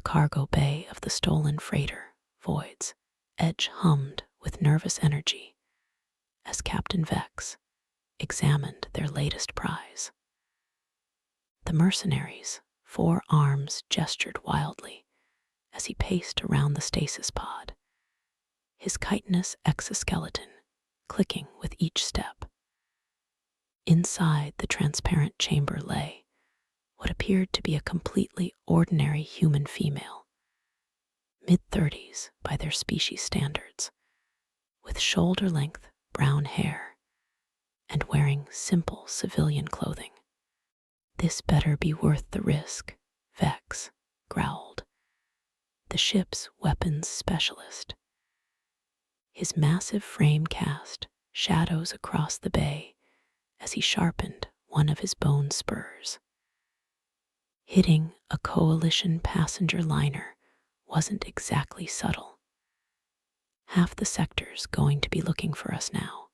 cargo bay of the stolen freighter, Void's edge hummed with nervous energy as Captain Vex examined their latest prize. The Mercenary's 4 arms gestured wildly as he paced around the stasis pod, his chitinous exoskeleton clicking with each step. Inside the transparent chamber lay what appeared to be a completely ordinary human female, mid-30s by their species standards, with shoulder-length brown hair and wearing simple civilian clothing. "This better be worth the risk," Vex growled, the ship's weapons specialist. His massive frame cast shadows across the bay as he sharpened one of his bone spurs. Hitting a coalition passenger liner wasn't exactly subtle. Half the sector's going to be looking for us now.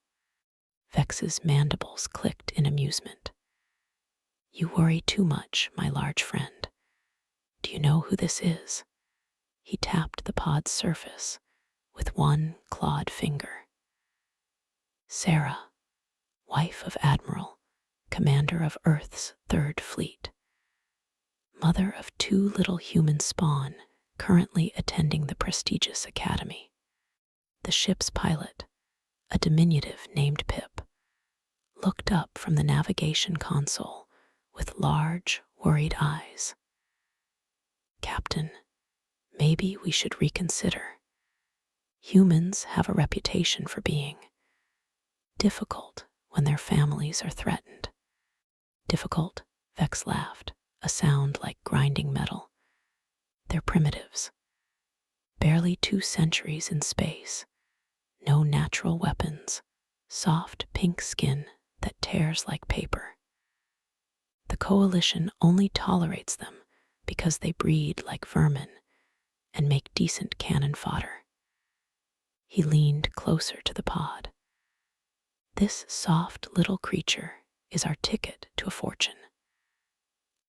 Vex's mandibles clicked in amusement. "You worry too much, my large friend. Do you know who this is?" He tapped the pod's surface with one clawed finger. "Sarah, wife of Admiral, commander of Earth's 3rd Fleet. Mother of 2 little human spawn currently attending the prestigious academy." The ship's pilot, a diminutive named Pip, looked up from the navigation console with large, worried eyes. "Captain, maybe we should reconsider. Humans have a reputation for being difficult when their families are threatened." "Difficult?" Vex laughed, a sound like grinding metal. "They're primitives. Barely 2 centuries in space. No natural weapons. Soft pink skin that tears like paper. The Coalition only tolerates them because they breed like vermin and make decent cannon fodder." He leaned closer to the pod. "This soft little creature is our ticket to a fortune.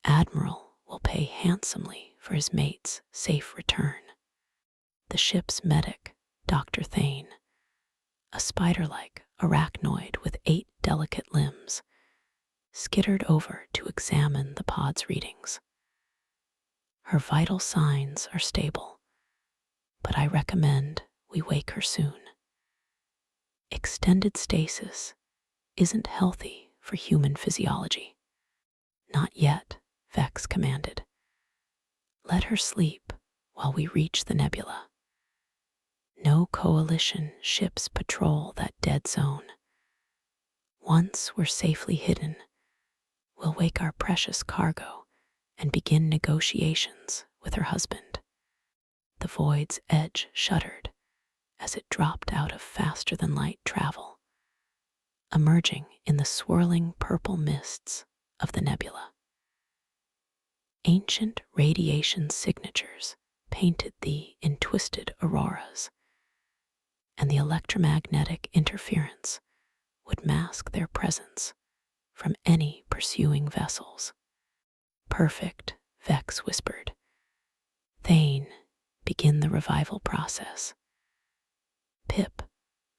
Admiral will pay handsomely for his mate's safe return." The ship's medic, Dr. Thane, a spider-like arachnoid with 8 delicate limbs, skittered over to examine the pod's readings. "Her vital signs are stable, but I recommend we wake her soon. Extended stasis isn't healthy for human physiology." "Not yet," Vex commanded. "Let her sleep while we reach the nebula. No Coalition ships patrol that dead zone. Once we're safely hidden, we'll wake our precious cargo and begin negotiations with her husband." The Void's edge shuddered as it dropped out of faster-than-light travel, emerging in the swirling purple mists of the nebula. Ancient radiation signatures painted thee in twisted auroras, and the electromagnetic interference would mask their presence from any pursuing vessels. "Perfect," Vex whispered. "Thane, begin the revival process. Pip,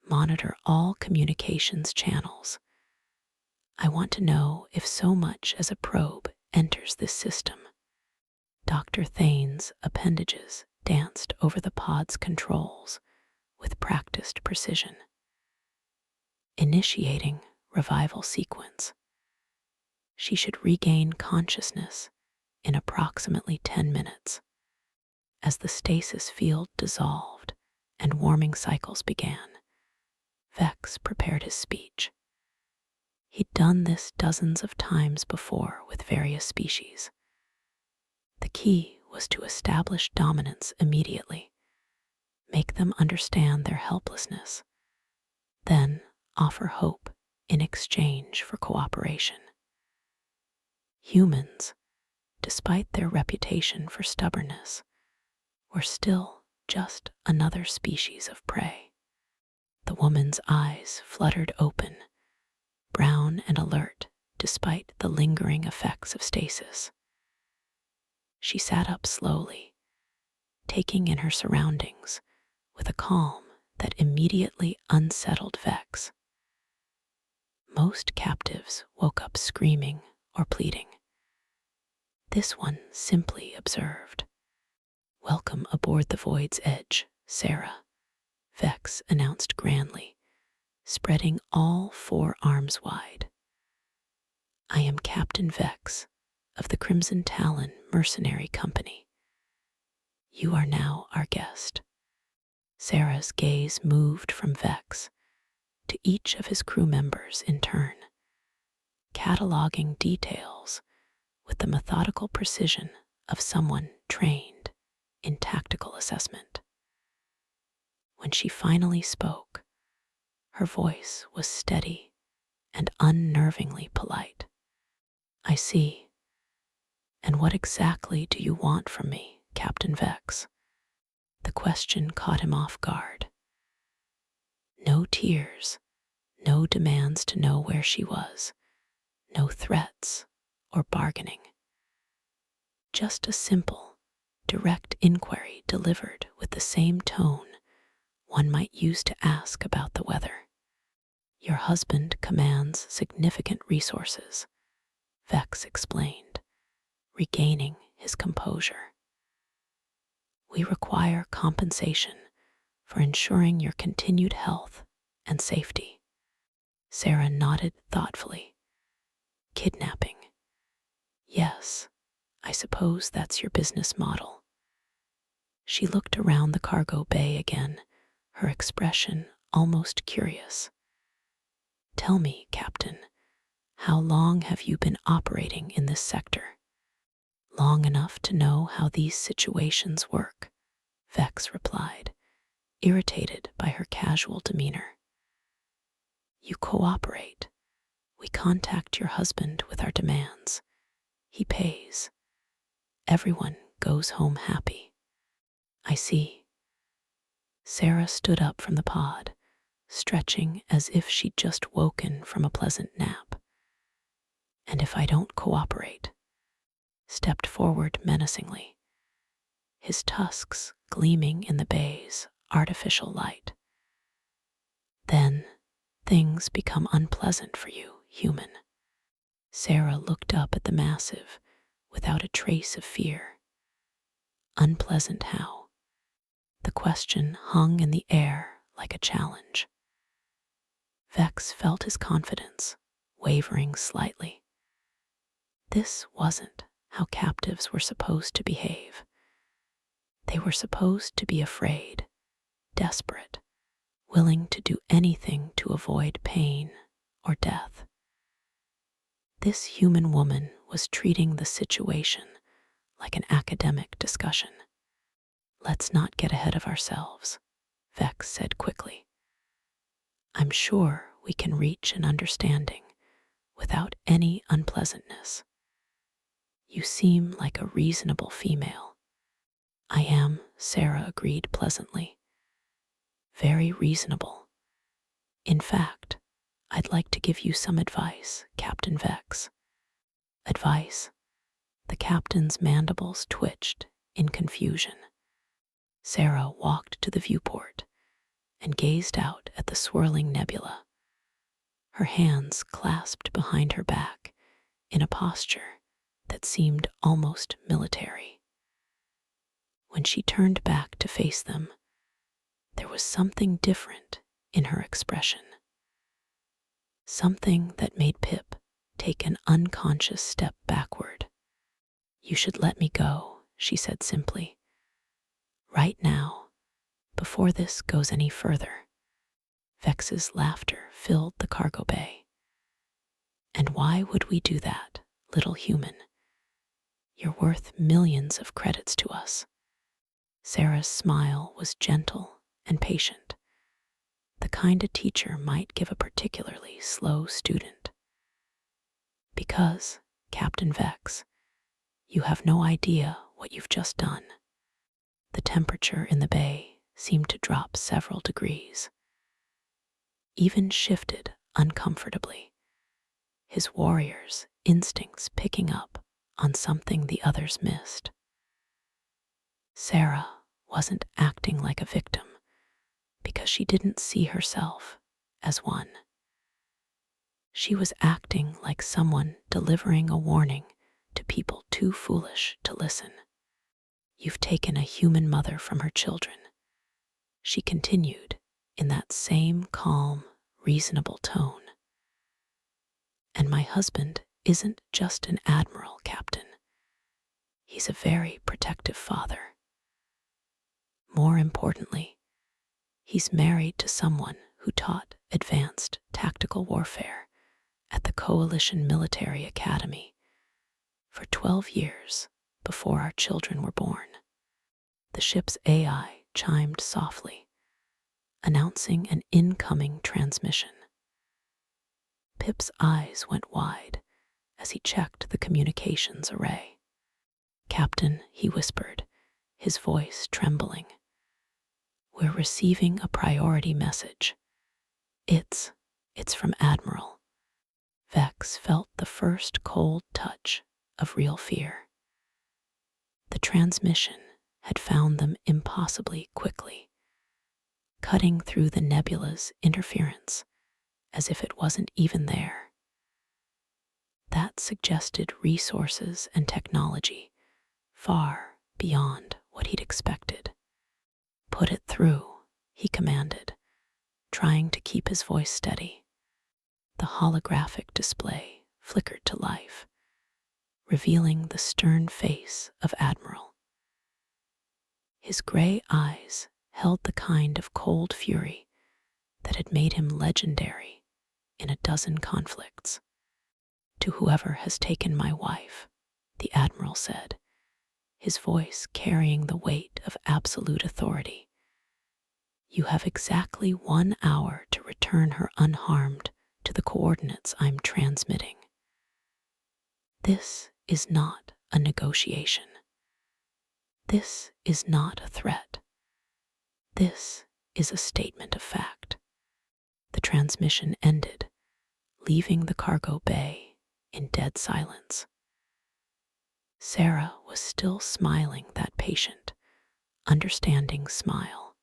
monitor all communications channels. I want to know if so much as a probe enters this system." Dr. Thane's appendages danced over the pod's controls with practiced precision. Initiating revival sequence. She should regain consciousness in approximately 10 minutes. As the stasis field dissolved and warming cycles began, Vex prepared his speech. He'd done this dozens of times before with various species. The key was to establish dominance immediately, make them understand their helplessness, then offer hope in exchange for cooperation. Humans, despite their reputation for stubbornness, were still just another species of prey. The woman's eyes fluttered open, brown and alert despite the lingering effects of stasis. She sat up slowly, taking in her surroundings with a calm that immediately unsettled Vex. Most captives woke up screaming or pleading. This one simply observed. "Welcome aboard the Void's Edge, Sarah," Vex announced grandly, spreading all 4 arms wide. "I am Captain Vex of the Crimson Talon Mercenary Company. You are now our guest." Sarah's gaze moved from Vex to each of his crew members in turn, cataloging details with the methodical precision of someone trained in tactical assessment. When she finally spoke, her voice was steady and unnervingly polite. "I see. And what exactly do you want from me, Captain Vex?" The question caught him off guard. No tears, no demands to know where she was, no threats or bargaining. Just a simple, direct inquiry delivered with the same tone one might use to ask about the weather. "Your husband commands significant resources," Vex explained, regaining his composure. "We require compensation for ensuring your continued health and safety." Sarah nodded thoughtfully. "Kidnapping. Yes, I suppose that's your business model." She looked around the cargo bay again, her expression almost curious. "Tell me, Captain, how long have you been operating in this sector?" "Long enough to know how these situations work," Vex replied, irritated by her casual demeanor. "You cooperate. We contact your husband with our demands. He pays. Everyone goes home happy." "I see." Sarah stood up from the pod, stretching as if she'd just woken from a pleasant nap. "And if I don't cooperate?" Stepped forward menacingly, his tusks gleaming in the bay's artificial light. "Then things become unpleasant for you, human." Sarah looked up at the massive without a trace of fear. "Unpleasant how?" The question hung in the air like a challenge. Vex felt his confidence wavering slightly. This wasn't how captives were supposed to behave. They were supposed to be afraid, desperate, willing to do anything to avoid pain or death. This human woman was treating the situation like an academic discussion. "Let's not get ahead of ourselves," Vex said quickly. "I'm sure we can reach an understanding without any unpleasantness. You seem like a reasonable female." "I am," Sarah agreed pleasantly. "Very reasonable. In fact, I'd like to give you some advice, Captain Vex." "Advice?" The captain's mandibles twitched in confusion. Sarah walked to the viewport and gazed out at the swirling nebula, her hands clasped behind her back in a posture that seemed almost military. When she turned back to face them, there was something different in her expression. Something that made Pip take an unconscious step backward. "You should let me go," she said simply. "Right now, before this goes any further." Vex's laughter filled the cargo bay. "And why would we do that, little human? You're worth millions of credits to us." Sarah's smile was gentle and patient, the kind a teacher might give a particularly slow student. "Because, Captain Vex, you have no idea what you've just done." The temperature in the bay seemed to drop several degrees, even shifted uncomfortably, his warrior's instincts picking up on something the others missed. Sarah wasn't acting like a victim because she didn't see herself as one. She was acting like someone delivering a warning to people too foolish to listen. You've taken a human mother from her children, she continued in that same calm, reasonable tone. And my husband isn't just an admiral, Captain. He's a very protective father. More importantly, he's married to someone who taught advanced tactical warfare at the Coalition Military Academy for 12 years before our children were born. The ship's AI chimed softly, announcing an incoming transmission. Pip's eyes went wide as he checked the communications array. "Captain," he whispered, his voice trembling, "we're receiving a priority message. It's from Admiral." Vex felt the first cold touch of real fear. The transmission had found them impossibly quickly, cutting through the nebula's interference as if it wasn't even there. That suggested resources and technology far beyond what he'd expected. "Put it through," he commanded, trying to keep his voice steady. The holographic display flickered to life, revealing the stern face of Admiral. His gray eyes held the kind of cold fury that had made him legendary in a dozen conflicts. "To whoever has taken my wife," the Admiral said, his voice carrying the weight of absolute authority, "you have exactly 1 hour to return her unharmed to the coordinates I'm transmitting. This is not a negotiation. This is not a threat. This is a statement of fact." The transmission ended, leaving the cargo bay in dead silence. Sarah was still smiling that patient, understanding smile.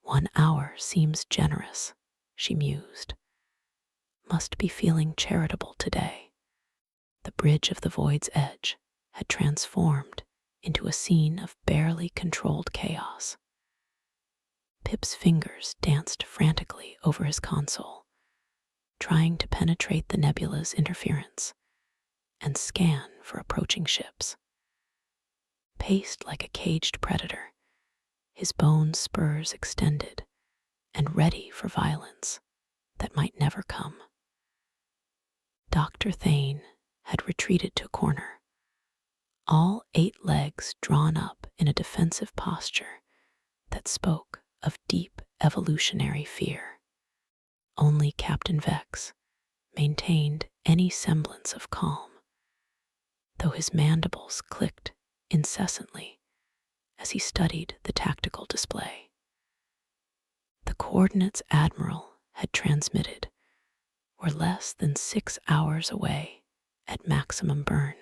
1 hour seems generous, she mused. Must be feeling charitable today. The bridge of the void's edge had transformed into a scene of barely controlled chaos. Pip's fingers danced frantically over his console, trying to penetrate the nebula's interference and scan for approaching ships. Paced like a caged predator, his bone spurs extended and ready for violence that might never come. Dr. Thane had retreated to a corner, all 8 legs drawn up in a defensive posture that spoke of deep evolutionary fear. Only Captain Vex maintained any semblance of calm, though his mandibles clicked incessantly as he studied the tactical display. The coordinates Admiral had transmitted were less than 6 hours away at maximum burn,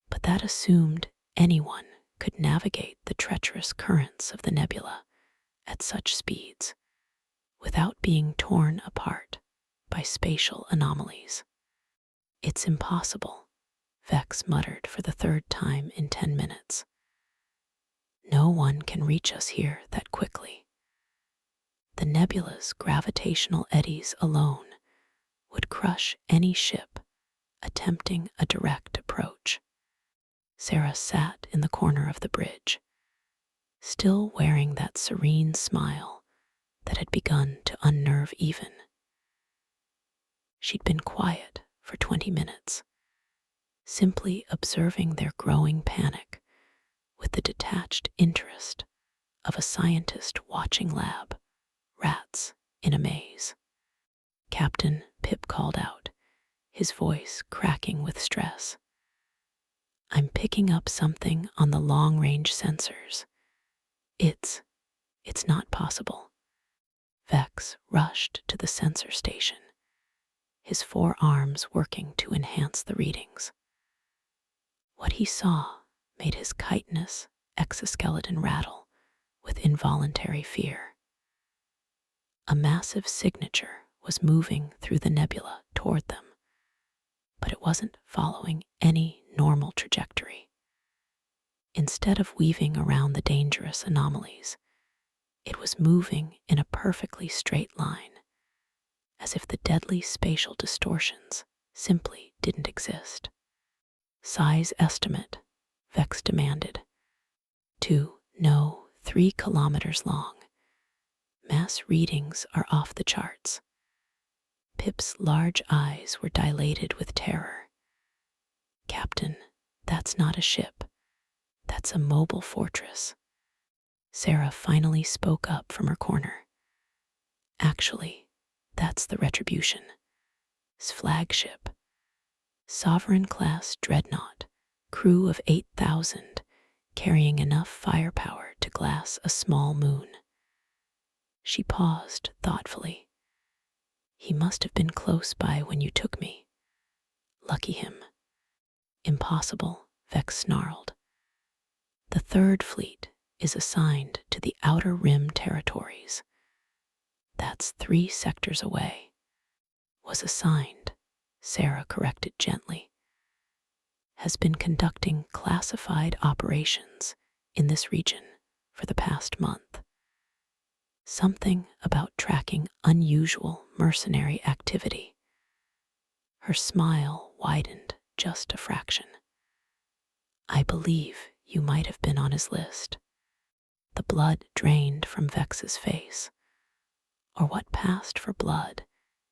but that assumed anyone could navigate the treacherous currents of the nebula at such speeds without being torn apart by spatial anomalies. "It's impossible," Vex muttered for the 3rd time in 10 minutes. "No one can reach us here that quickly." The nebula's gravitational eddies alone would crush any ship attempting a direct approach. Sarah sat in the corner of the bridge, still wearing that serene smile that had begun to unnerve even. She'd been quiet for 20 minutes, simply observing their growing panic with the detached interest of a scientist watching lab rats in a maze. "Captain," Pip called out, his voice cracking with stress, "I'm picking up something on the long-range sensors. It's not possible." Vex rushed to the sensor station, his 4 arms working to enhance the readings. What he saw made his chitinous exoskeleton rattle with involuntary fear. A massive signature was moving through the nebula toward them, but it wasn't following any normal trajectory. Instead of weaving around the dangerous anomalies, it was moving in a perfectly straight line, as if the deadly spatial distortions simply didn't exist. Size estimate, Vex demanded. 3 kilometers long. Mass readings are off the charts. Pip's large eyes were dilated with terror. Captain, that's not a ship. That's a mobile fortress. Sarah finally spoke up from her corner. Actually, that's the Retribution's flagship. Sovereign-class dreadnought, crew of 8,000, carrying enough firepower to glass a small moon. She paused thoughtfully. He must have been close by when you took me. Lucky him. Impossible, Vex snarled. The Third Fleet is assigned to the Outer Rim territories. That's 3 sectors away. Was assigned, Sarah corrected gently. Has been conducting classified operations in this region for the past month. Something about tracking unusual mercenary activity. Her smile widened just a fraction. I believe you might have been on his list. The blood drained from Vex's face, or what passed for blood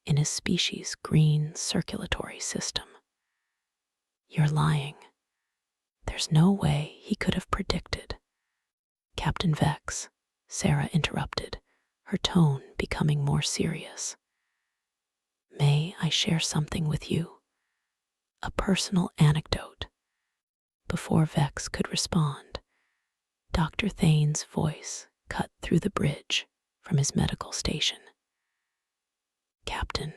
in his species' green circulatory system. You're lying. There's no way he could have predicted. Captain Vex, Sarah interrupted, her tone becoming more serious. May I share something with you? A personal anecdote. Before Vex could respond, Dr. Thane's voice cut through the bridge from his medical station. Captain,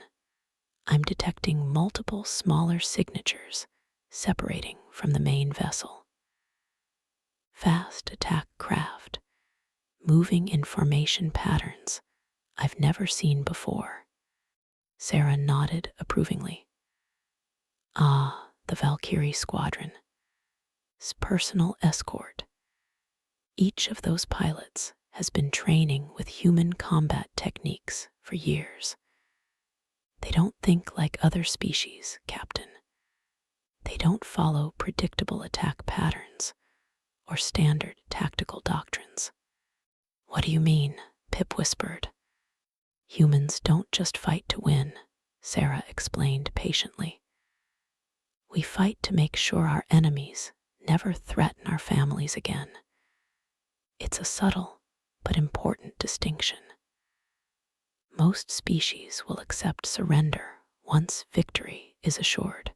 I'm detecting multiple smaller signatures separating from the main vessel. Fast attack craft, moving in formation patterns I've never seen before. Sarah nodded approvingly. Ah, the Valkyrie squadron. Personal escort. Each of those pilots has been training with human combat techniques for years. They don't think like other species, Captain. They don't follow predictable attack patterns or standard tactical doctrines. What do you mean? Pip whispered. Humans don't just fight to win, Sarah explained patiently. We fight to make sure our enemies never threaten our families again. It's a subtle but important distinction. Most species will accept surrender once victory is assured.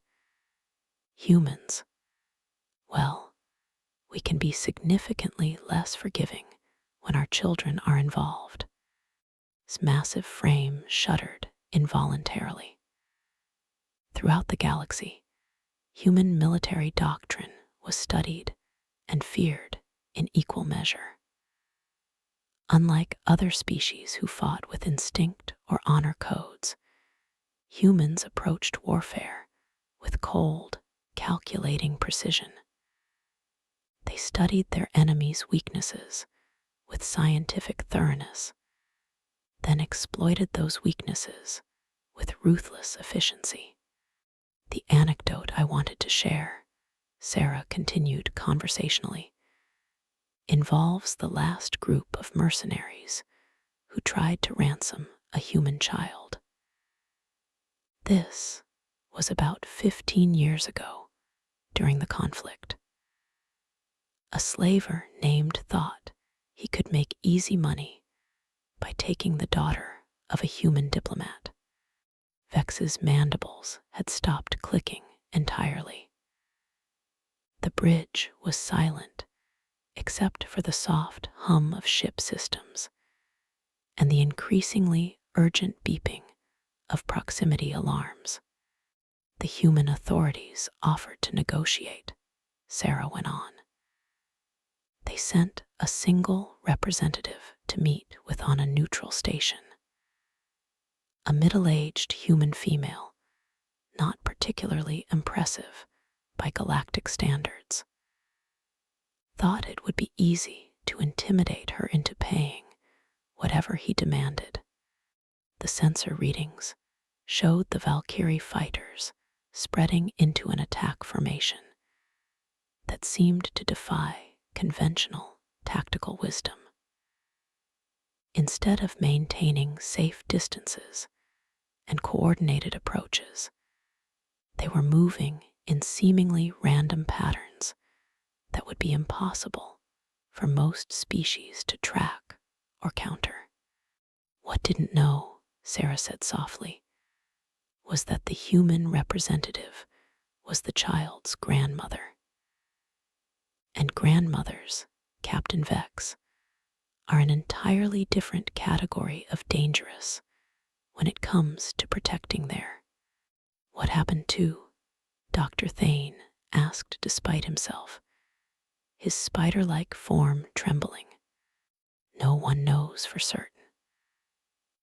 Humans, well, we can be significantly less forgiving when our children are involved. His massive frame shuddered involuntarily. Throughout the galaxy, human military doctrine was studied and feared in equal measure. Unlike other species who fought with instinct or honor codes, humans approached warfare with cold, calculating precision. They studied their enemies' weaknesses with scientific thoroughness, then exploited those weaknesses with ruthless efficiency. The anecdote I wanted to share, Sarah continued conversationally, involves the last group of mercenaries who tried to ransom a human child. This was about 15 years ago during the conflict. A slaver named thought he could make easy money by taking the daughter of a human diplomat. Vex's mandibles had stopped clicking entirely. The bridge was silent except for the soft hum of ship systems and the increasingly urgent beeping of proximity alarms. The human authorities offered to negotiate, Sarah went on. They sent a single representative to meet with on a neutral station. A middle-aged human female, not particularly impressive by galactic standards, thought it would be easy to intimidate her into paying whatever he demanded. The sensor readings showed the Valkyrie fighters spreading into an attack formation that seemed to defy conventional tactical wisdom. Instead of maintaining safe distances and coordinated approaches, they were moving in seemingly random patterns that would be impossible for most species to track or counter. What didn't know, Sarah said softly, was that the human representative was the child's grandmother. And grandmothers, Captain Vex, are an entirely different category of dangerous when it comes to protecting their. What happened to? Dr. Thane asked despite himself, his spider-like form trembling. No one knows for certain.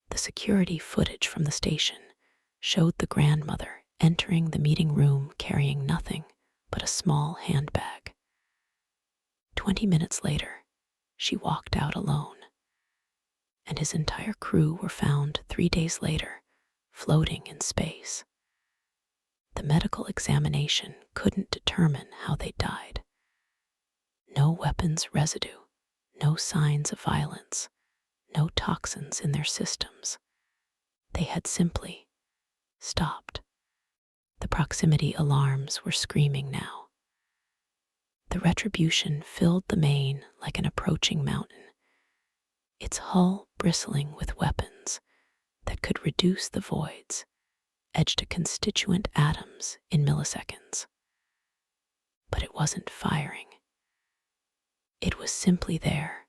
The security footage from the station showed the grandmother entering the meeting room carrying nothing but a small handbag. 20 minutes later, she walked out alone, and his entire crew were found 3 days later, floating in space. The medical examination couldn't determine how they died. No weapons residue, no signs of violence, no toxins in their systems. They had simply stopped. The proximity alarms were screaming now. The retribution filled the main like an approaching mountain, its hull bristling with weapons that could reduce the voids, edged to constituent atoms in milliseconds. But it wasn't firing. It was simply there,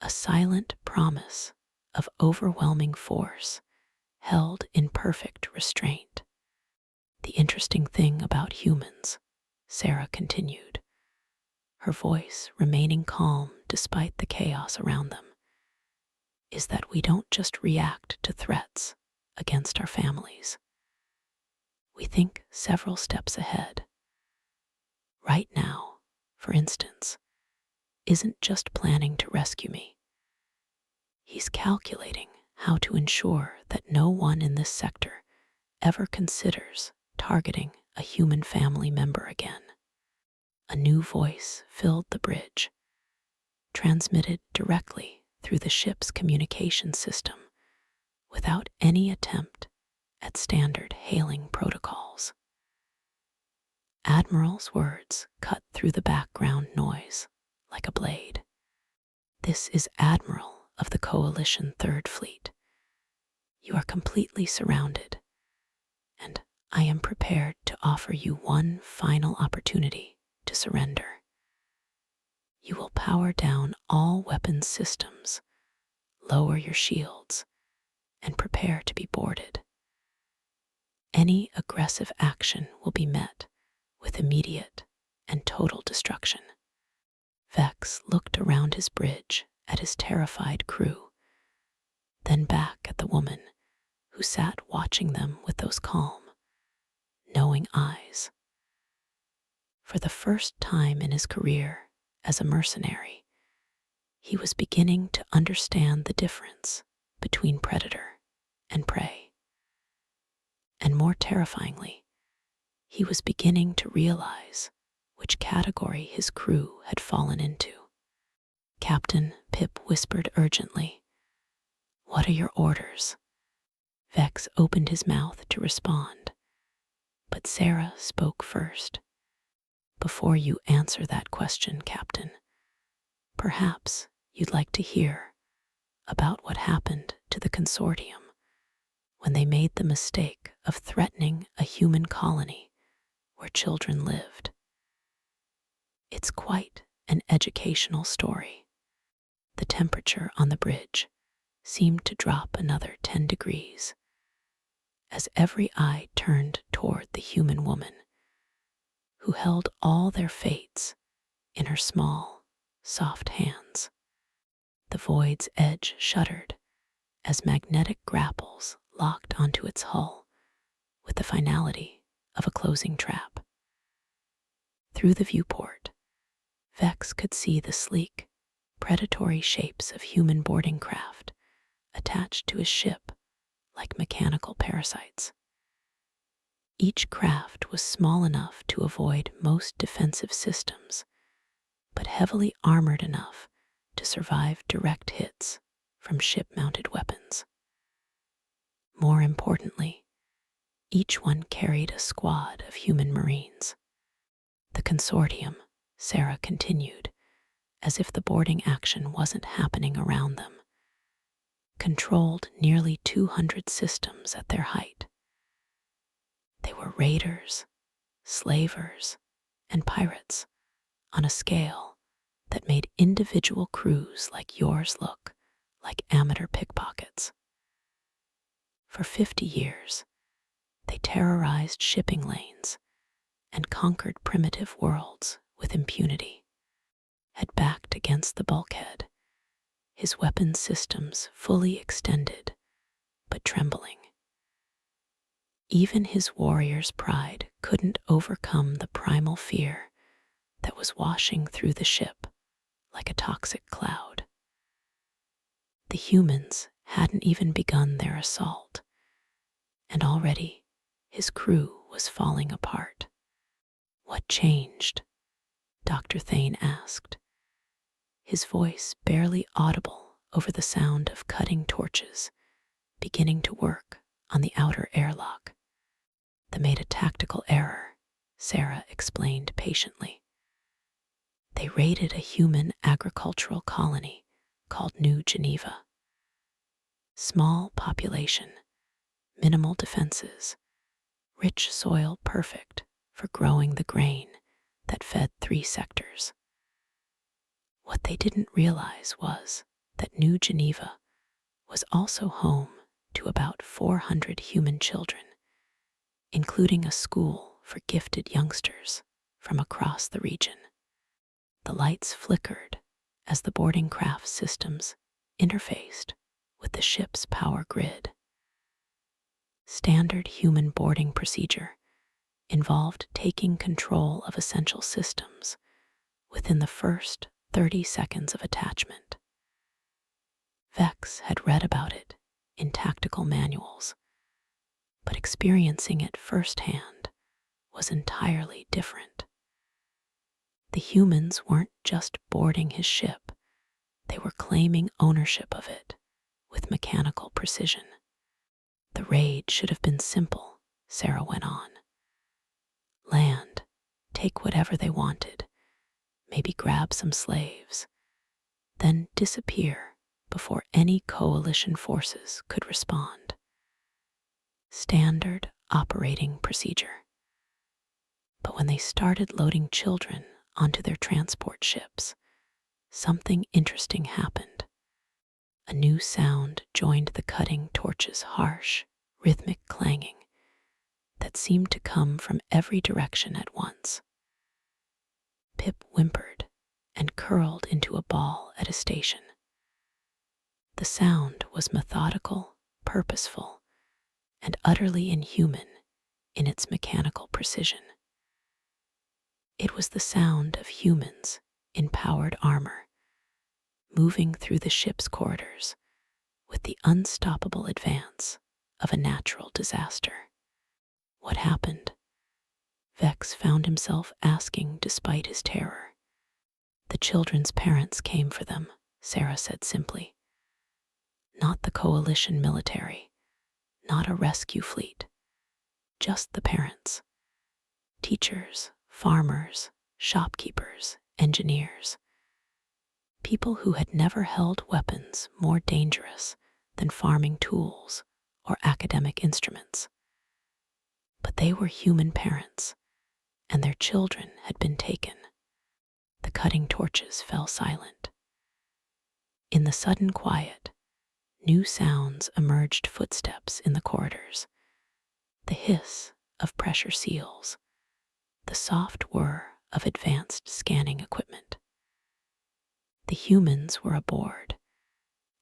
a silent promise of overwhelming force held in perfect restraint. The interesting thing about humans, Sarah continued, her voice remaining calm despite the chaos around them, is that we don't just react to threats against our families. We think several steps ahead. Right now, for instance, isn't just planning to rescue me. He's calculating how to ensure that no one in this sector ever considers targeting a human family member again. A new voice filled the bridge, transmitted directly through the ship's communication system without any attempt at standard hailing protocols. Admiral's words cut through the background noise like a blade. This is Admiral of the Coalition Third Fleet. You are completely surrounded, and I am prepared to offer you one final opportunity to surrender. You will power down all weapons systems, lower your shields, and prepare to be boarded. Any aggressive action will be met with immediate and total destruction. Vex looked around his bridge at his terrified crew, then back at the woman who sat watching them with those calm, knowing eyes. For the first time in his career as a mercenary, he was beginning to understand the difference between predator and prey. And more terrifyingly, he was beginning to realize which category his crew had fallen into. Captain, Pip whispered urgently, "What are your orders?" Vex opened his mouth to respond, but Sarah spoke first. "Before you answer that question, Captain, perhaps you'd like to hear about what happened to the consortium when they made the mistake of threatening a human colony where children lived. It's quite an educational story." The temperature on the bridge seemed to drop another 10 degrees as every eye turned toward the human woman who held all their fates in her small, soft hands. The void's edge shuddered as magnetic grapples locked onto its hull with the finality of a closing trap. Through the viewport, Vex could see the sleek, predatory shapes of human boarding craft attached to his ship like mechanical parasites. Each craft was small enough to avoid most defensive systems, but heavily armored enough to survive direct hits from ship-mounted weapons. More importantly, each one carried a squad of human marines. The consortium, Sarah continued, as if the boarding action wasn't happening around them, controlled nearly 200 systems at their height. They were raiders, slavers, and pirates on a scale that made individual crews like yours look like amateur pickpockets. For 50 years, they terrorized shipping lanes and conquered primitive worlds with impunity. Head backed against the bulkhead, his weapon systems fully extended but trembling. Even his warrior's pride couldn't overcome the primal fear that was washing through the ship like a toxic cloud. The humans hadn't even begun their assault, and already his crew was falling apart. What changed? Dr. Thane asked, his voice barely audible over the sound of cutting torches beginning to work on the outer airlock. They made a tactical error, Sarah explained patiently. They raided a human agricultural colony called New Geneva. Small population, minimal defenses, rich soil perfect for growing the grain that fed 3 sectors. What they didn't realize was that New Geneva was also home to about 400 human children, including a school for gifted youngsters from across the region. The lights flickered as the boarding craft systems interfaced with the ship's power grid. Standard human boarding procedure involved taking control of essential systems within the first 30 seconds of attachment. Vex had read about it in tactical manuals, but experiencing it firsthand was entirely different. The humans weren't just boarding his ship, they were claiming ownership of it with mechanical precision. The raid should have been simple, Sarah went on. Land, take whatever they wanted, maybe grab some slaves, then disappear before any coalition forces could respond. Standard operating procedure. But when they started loading children onto their transport ships, something interesting happened. A new sound joined the cutting torch's harsh, rhythmic clanging that seemed to come from every direction at once. Pip whimpered and curled into a ball at a station. The sound was methodical, purposeful, and utterly inhuman in its mechanical precision. It was the sound of humans in powered armor, moving through the ship's corridors with the unstoppable advance of a natural disaster. What happened? Vex found himself asking despite his terror. The children's parents came for them, Sarah said simply. Not the coalition military, not a rescue fleet, just the parents. Teachers, farmers, shopkeepers, engineers. People who had never held weapons more dangerous than farming tools or academic instruments. But they were human parents, and their children had been taken. The cutting torches fell silent. In the sudden quiet, new sounds emerged: footsteps in the corridors, the hiss of pressure seals, the soft whir of advanced scanning equipment. The humans were aboard,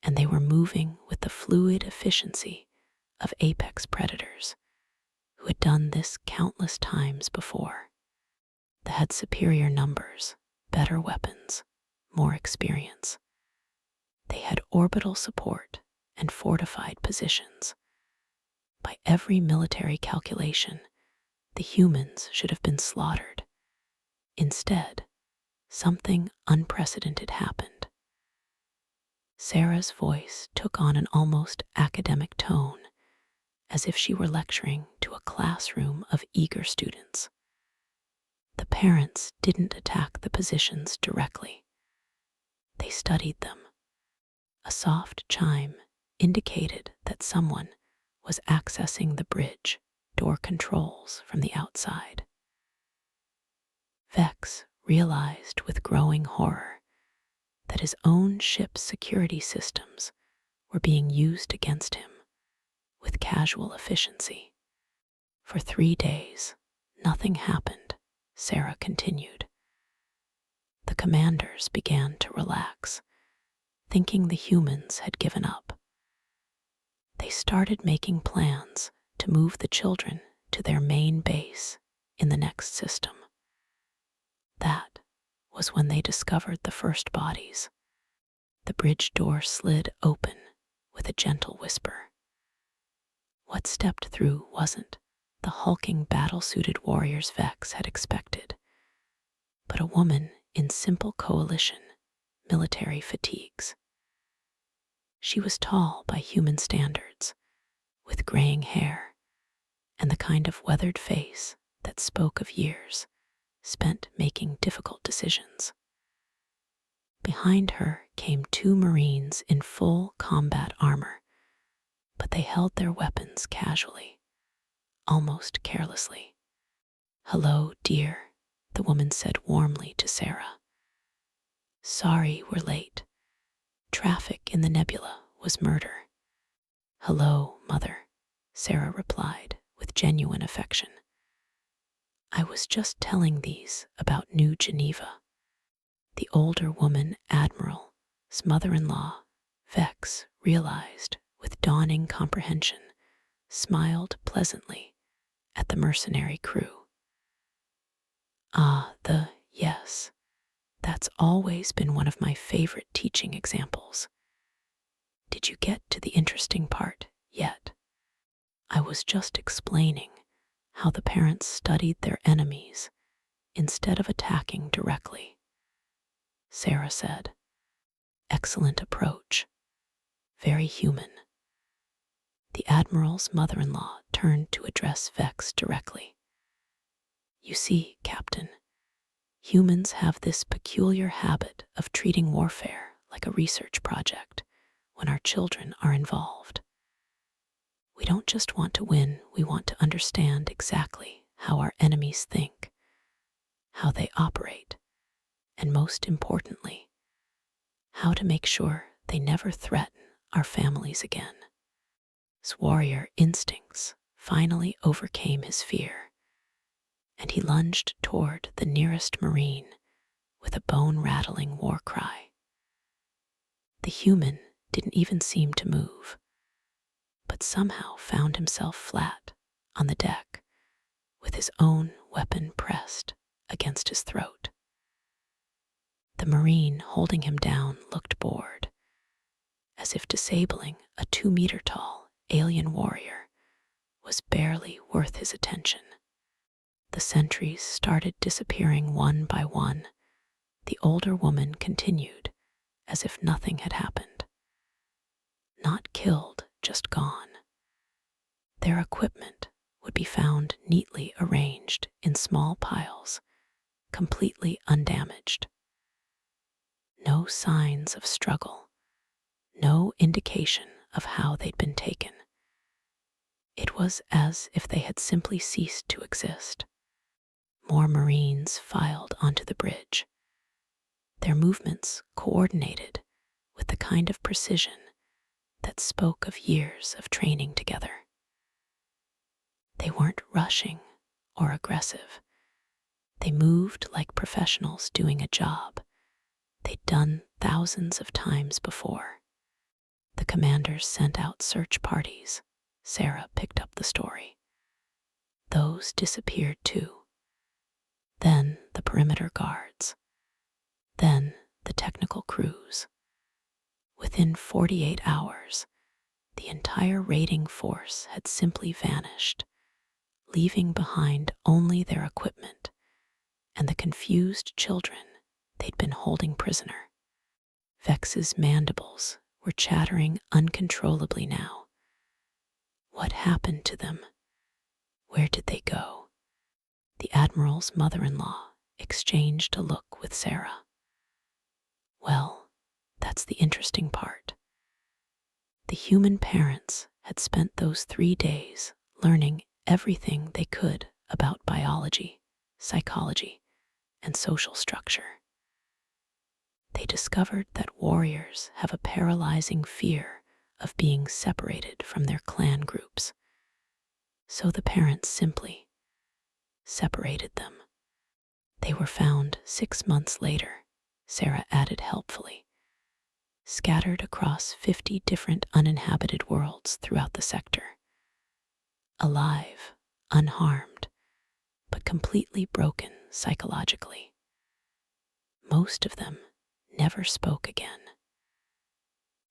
and they were moving with the fluid efficiency of apex predators who had done this countless times before. They had superior numbers, better weapons, more experience. They had orbital support and fortified positions. By every military calculation, the humans should have been slaughtered. Instead, something unprecedented happened. Sarah's voice took on an almost academic tone, as if she were lecturing to a classroom of eager students. The parents didn't attack the positions directly. They studied them. A soft chime indicated that someone was accessing the bridge door controls from the outside. Vex realized with growing horror that his own ship's security systems were being used against him with casual efficiency. For 3 days, nothing happened, Sarah continued. The commanders began to relax, thinking the humans had given up. They started making plans to move the children to their main base in the next system. That was when they discovered the first bodies. The bridge door slid open with a gentle whisper. What stepped through wasn't the hulking battle-suited warriors Vex had expected, but a woman in simple coalition military fatigues. She was tall by human standards, with graying hair and the kind of weathered face that spoke of years spent making difficult decisions. Behind her came 2 Marines in full combat armor, but they held their weapons casually, almost carelessly. "Hello, dear," the woman said warmly to Sarah. "Sorry we're late. Traffic in the nebula was murder." "Hello, Mother," Sarah replied with genuine affection. "I was just telling these about New Geneva." The older woman, Admiral's mother-in-law, Vex realized with dawning comprehension, smiled pleasantly at the mercenary crew. Yes, that's always been one of my favorite teaching examples. Did you get to the interesting part yet? I was just explaining how the parents studied their enemies instead of attacking directly. Sarah said, "Excellent approach. Very human." The Admiral's mother-in-law turned to address Vex directly. "You see, Captain, humans have this peculiar habit of treating warfare like a research project when our children are involved. We don't just want to win, we want to understand exactly how our enemies think, how they operate, and most importantly, how to make sure they never threaten our families again." His warrior instincts finally overcame his fear, and he lunged toward the nearest Marine with a bone-rattling war cry. The human didn't even seem to move, but somehow found himself flat on the deck with his own weapon pressed against his throat. The Marine holding him down looked bored, as if disabling a 2-meter-tall alien warrior was barely worth his attention. The sentries started disappearing one by one. The older woman continued, as if nothing had happened. Not killed, just gone. Their equipment would be found neatly arranged in small piles, completely undamaged. No signs of struggle, no indication of how they'd been taken. It was as if they had simply ceased to exist. More Marines filed onto the bridge, their movements coordinated with the kind of precision that spoke of years of training together. They weren't rushing or aggressive. They moved like professionals doing a job they'd done thousands of times before. The commanders sent out search parties. Sarah picked up the story. Those disappeared too. Then the perimeter guards. Then the technical crews. Within 48 hours, the entire raiding force had simply vanished, leaving behind only their equipment and the confused children they'd been holding prisoner. Vex's mandibles were chattering uncontrollably now. What happened to them? Where did they go? The Admiral's mother-in-law exchanged a look with Sarah. Well, that's the interesting part. The human parents had spent those 3 days learning everything they could about biology, psychology, and social structure. They discovered that warriors have a paralyzing fear of being separated from their clan groups. So the parents simply separated them. They were found 6 months later, Sarah added helpfully, scattered across 50 different uninhabited worlds throughout the sector. Alive, unharmed, but completely broken psychologically. Most of them never spoke again.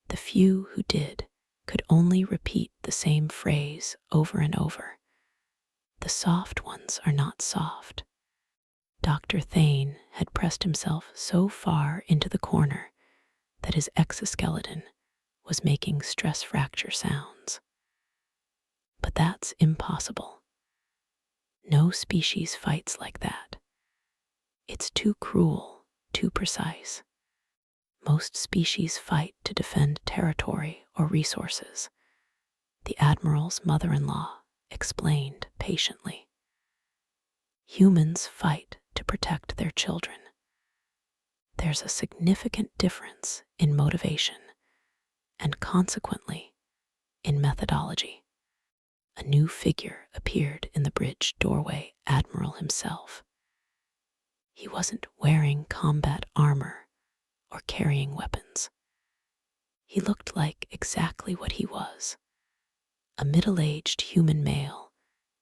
The few who did could only repeat the same phrase over and over. The soft ones are not soft. Dr. Thane had pressed himself so far into the corner that his exoskeleton was making stress fracture sounds. But that's impossible. No species fights like that. It's too cruel, too precise. Most species fight to defend territory or resources. The Admiral's mother-in-law explained patiently. Humans fight to protect their children. There's a significant difference in motivation and consequently in methodology. A new figure appeared in the bridge doorway, Admiral himself. He wasn't wearing combat armor or carrying weapons. He looked like exactly what he was, a middle-aged human male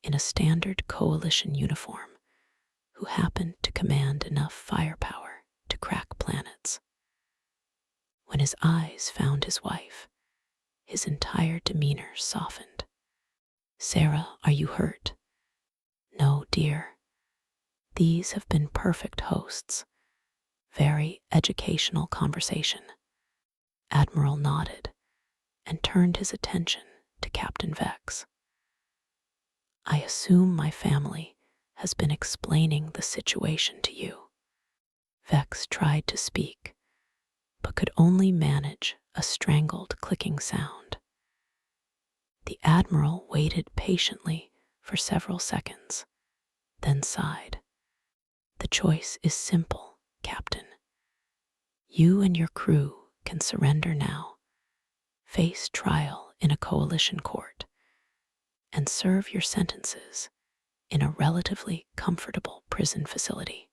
in a standard coalition uniform who happened to command enough firepower to crack planets. When his eyes found his wife, his entire demeanor softened. "Sarah, are you hurt?" "No, dear. These have been perfect hosts. Very educational conversation." Admiral nodded and turned his attention to Captain Vex. "I assume my family has been explaining the situation to you." Vex tried to speak, but could only manage a strangled clicking sound. The Admiral waited patiently for several seconds, then sighed. "The choice is simple, Captain. You and your crew can surrender now, face trial in a coalition court, and serve your sentences in a relatively comfortable prison facility.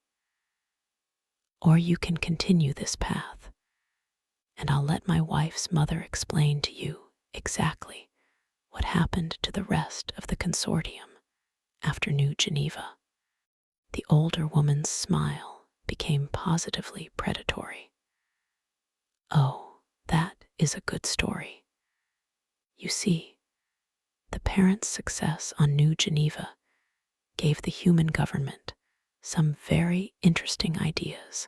Or you can continue this path, and I'll let my wife's mother explain to you exactly what happened to the rest of the consortium after New Geneva." The older woman's smile became positively predatory. "Oh, that is a good story. You see, the parents' success on New Geneva gave the human government some very interesting ideas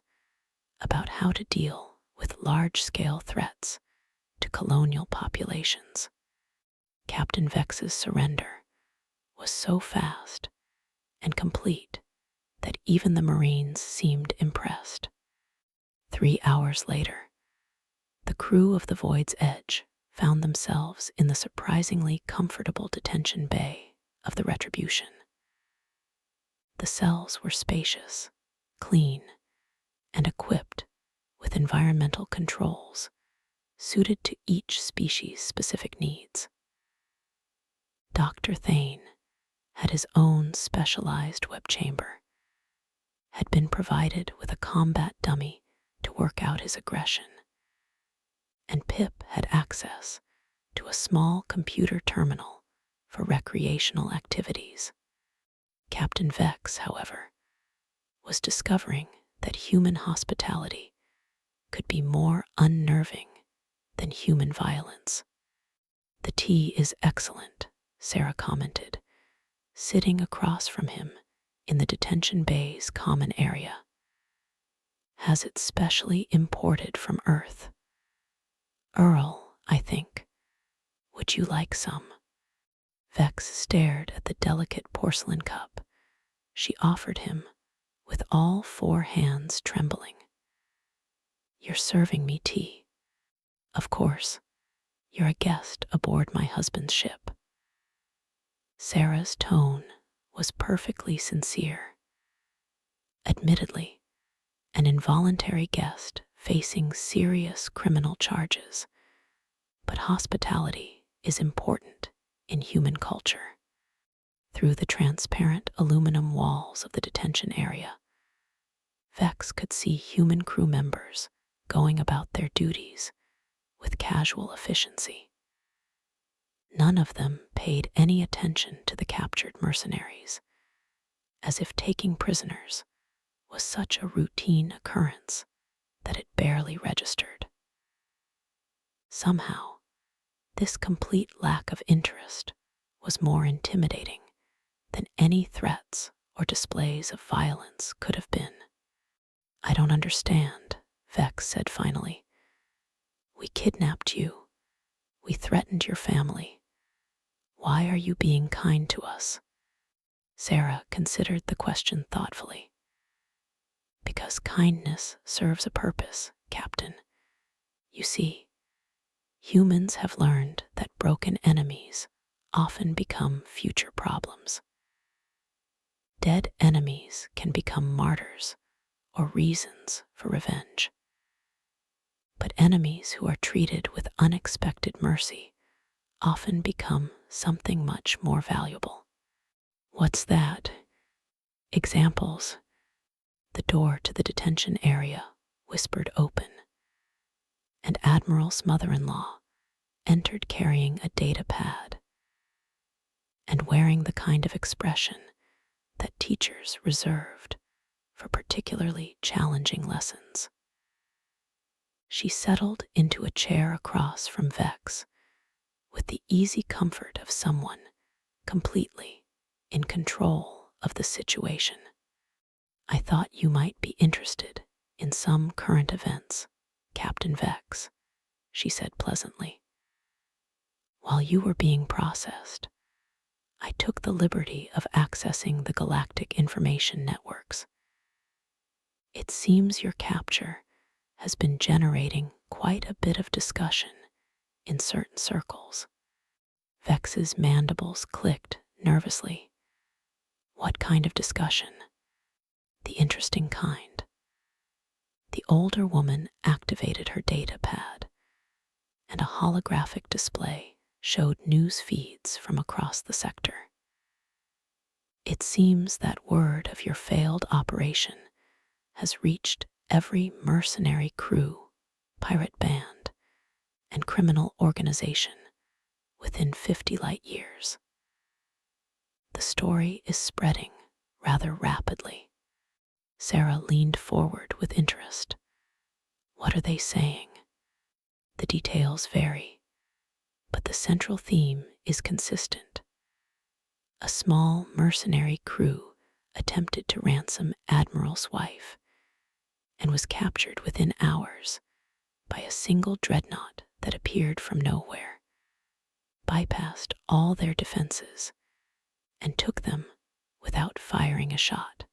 about how to deal with large-scale threats to colonial populations. Captain Vex's surrender was so fast and complete that even the Marines seemed impressed. 3 hours later, the crew of the Void's Edge found themselves in the surprisingly comfortable detention bay of the Retribution. The cells were spacious, clean, and equipped with environmental controls suited to each species' specific needs. Dr. Thane had his own specialized web chamber, had been provided with a combat dummy to work out his aggression, Pip had access to a small computer terminal for recreational activities. Captain Vex, however, was discovering that human hospitality could be more unnerving than human violence. "The tea is excellent," Sarah commented, sitting across from him in the detention bay's common area. "Has it specially imported from Earth? Earl, I think. Would you like some?" Vex stared at the delicate porcelain cup she offered him with all 4 hands trembling. "You're serving me tea. Of course, you're a guest aboard my husband's ship." Sarah's tone was perfectly sincere. Admittedly, an involuntary guest facing serious criminal charges, but hospitality is important in human culture. Through the transparent aluminum walls of the detention area, Vex could see human crew members going about their duties with casual efficiency. None of them paid any attention to the captured mercenaries, as if taking prisoners was such a routine occurrence that it barely registered. Somehow, this complete lack of interest was more intimidating than any threats or displays of violence could have been. "I don't understand," Vex said finally. "We kidnapped you. We threatened your family. Why are you being kind to us?" Sarah considered the question thoughtfully. "Because kindness serves a purpose, Captain. You see, humans have learned that broken enemies often become future problems. Dead enemies can become martyrs or reasons for revenge. But enemies who are treated with unexpected mercy often become something much more valuable." "What's that?" "Examples." The door to the detention area whispered open, and Admiral's mother-in-law entered carrying a data pad and wearing the kind of expression that teachers reserved for particularly challenging lessons. She settled into a chair across from Vex with the easy comfort of someone completely in control of the situation. "I thought you might be interested in some current events, Captain Vex," she said pleasantly. "While you were being processed, I took the liberty of accessing the Galactic information networks. It seems your capture has been generating quite a bit of discussion in certain circles." Vex's mandibles clicked nervously. "What kind of discussion?" "The interesting kind." The older woman activated her data pad, and a holographic display showed news feeds from across the sector. "It seems that word of your failed operation has reached every mercenary crew, pirate band, and criminal organization within 50 light years. The story is spreading rather rapidly." Sarah leaned forward with interest. "What are they saying?" "The details vary, but the central theme is consistent. A small mercenary crew attempted to ransom Admiral's wife and was captured within hours by a single dreadnought that appeared from nowhere, bypassed all their defenses, and took them without firing a shot."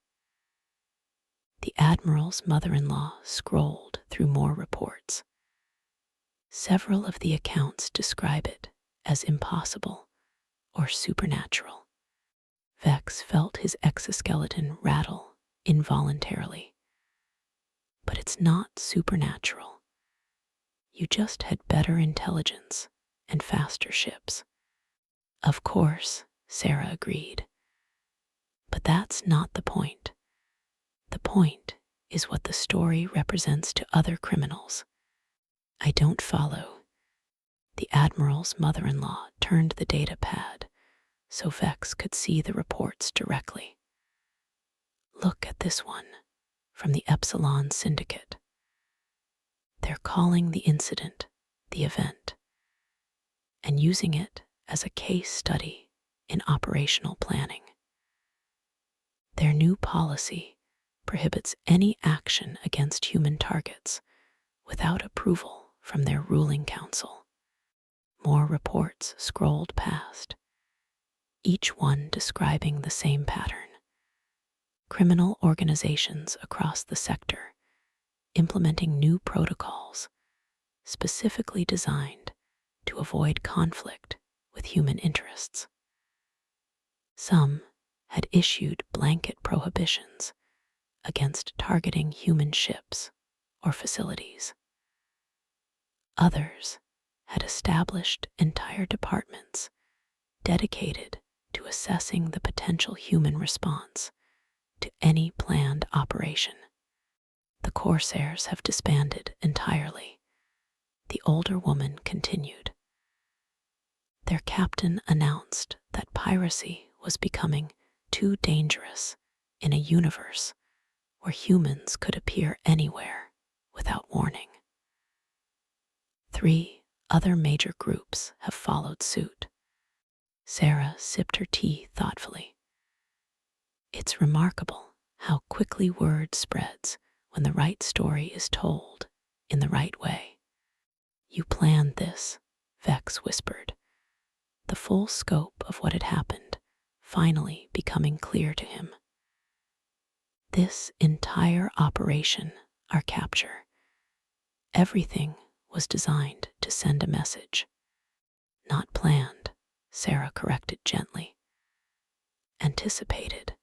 The Admiral's mother-in-law scrolled through more reports. Several of the accounts describe it as impossible or supernatural. Vex felt his exoskeleton rattle involuntarily. "But it's not supernatural. You just had better intelligence and faster ships." "Of course," Sarah agreed. "But that's not the point. The point is what the story represents to other criminals." "I don't follow." The Admiral's mother-in-law turned the data pad so Vex could see the reports directly. Look at this one from the Epsilon Syndicate. They're calling the incident the event and using it as a case study in operational planning. Their new policy prohibits any action against human targets without approval from their ruling council. More reports scrolled past, each one describing the same pattern. Criminal organizations across the sector implementing new protocols specifically designed to avoid conflict with human interests. Some had issued blanket prohibitions against targeting human ships or facilities. Others had established entire departments dedicated to assessing the potential human response to any planned operation. The Corsairs have disbanded entirely, the older woman continued. Their captain announced that piracy was becoming too dangerous in a universe where humans could appear anywhere without warning. 3 other major groups have followed suit. Sarah sipped her tea thoughtfully. It's remarkable how quickly word spreads when the right story is told in the right way. You planned this, Vex whispered, the full scope of what had happened finally becoming clear to him. This entire operation, our capture, everything was designed to send a message. Not planned, Sarah corrected gently. Anticipated.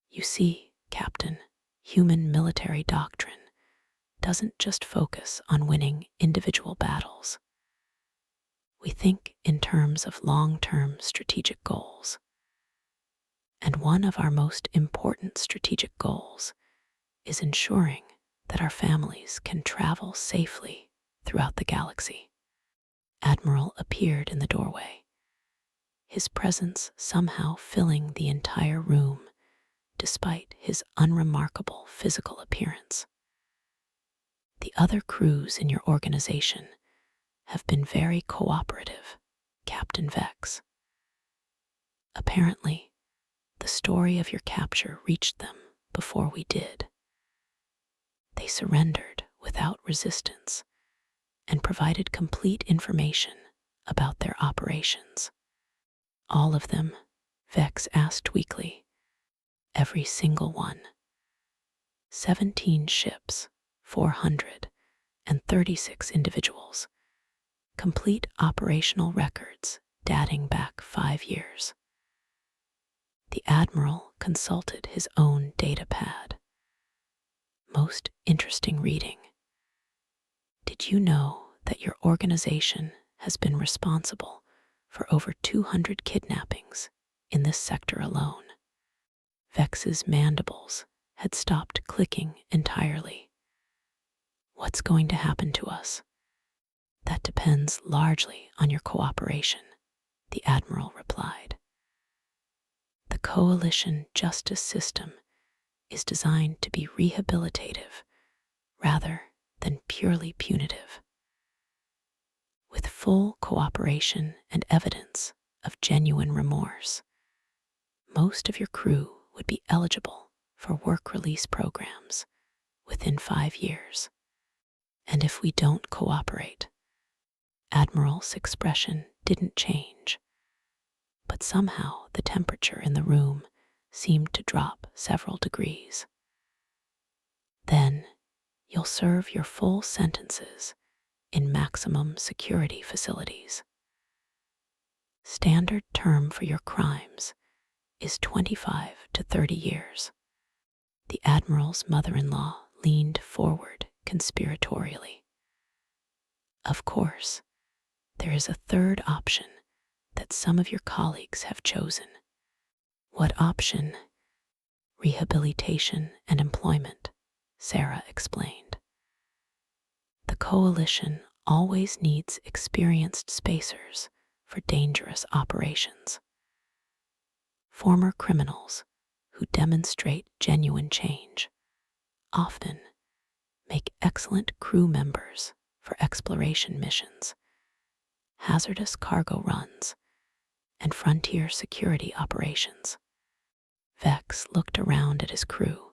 You see, Captain, human military doctrine doesn't just focus on winning individual battles. We think in terms of long-term strategic goals. And one of our most important strategic goals is ensuring that our families can travel safely throughout the galaxy. Admiral appeared in the doorway, his presence somehow filling the entire room despite his unremarkable physical appearance. The other crews in your organization have been very cooperative, Captain Vex. Apparently, the story of your capture reached them before we did. They surrendered without resistance and provided complete information about their operations. All of them, Vex asked weakly. Every single one. 17 ships, 436 individuals. Complete operational records dating back 5 years. The Admiral consulted his own data pad. Most interesting reading. Did you know that your organization has been responsible for over 200 kidnappings in this sector alone? Vex's mandibles had stopped clicking entirely. What's going to happen to us? That depends largely on your cooperation, the Admiral replied. The coalition justice system is designed to be rehabilitative rather than purely punitive. With full cooperation and evidence of genuine remorse, most of your crew would be eligible for work release programs within 5 years. And if we don't cooperate, Admiral's expression didn't change, but somehow the temperature in the room seemed to drop several degrees. Then you'll serve your full sentences in maximum security facilities. Standard term for your crimes is 25 to 30 years. The Admiral's mother-in-law leaned forward conspiratorially. Of course, there is a third option that some of your colleagues have chosen. What option? Rehabilitation and employment, Sarah explained. The coalition always needs experienced spacers for dangerous operations. Former criminals who demonstrate genuine change often make excellent crew members for exploration missions, hazardous cargo runs, and frontier security operations. Vex looked around at his crew,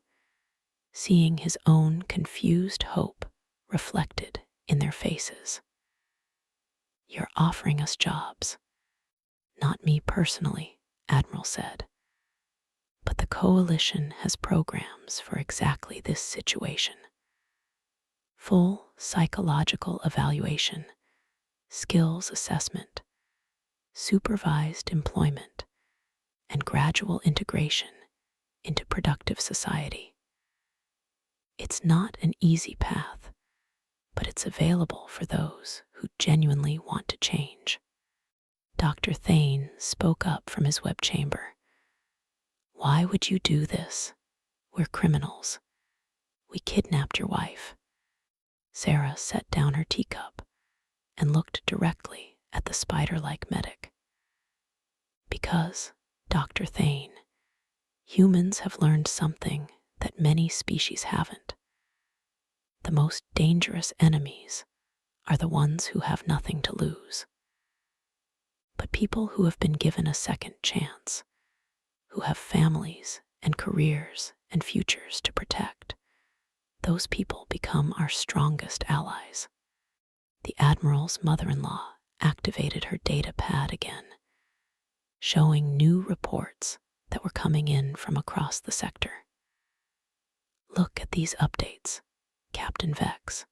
seeing his own confused hope reflected in their faces. "You're offering us jobs." "Not me personally," Admiral said, "but the Coalition has programs for exactly this situation. Full psychological evaluation, skills assessment, supervised employment, and gradual integration into productive society. It's not an easy path, but it's available for those who genuinely want to change." Dr. Thane spoke up from his web chamber. "Why would you do this? We're criminals. We kidnapped your wife." Sarah set down her teacup and looked directly at the spider-like medic. "Because, Dr. Thane, humans have learned something that many species haven't. The most dangerous enemies are the ones who have nothing to lose. But people who have been given a second chance, who have families and careers and futures to protect, those people become our strongest allies." The Admiral's mother-in-law activated her data pad again, showing new reports that were coming in from across the sector. "Look at these updates, Captain Vex.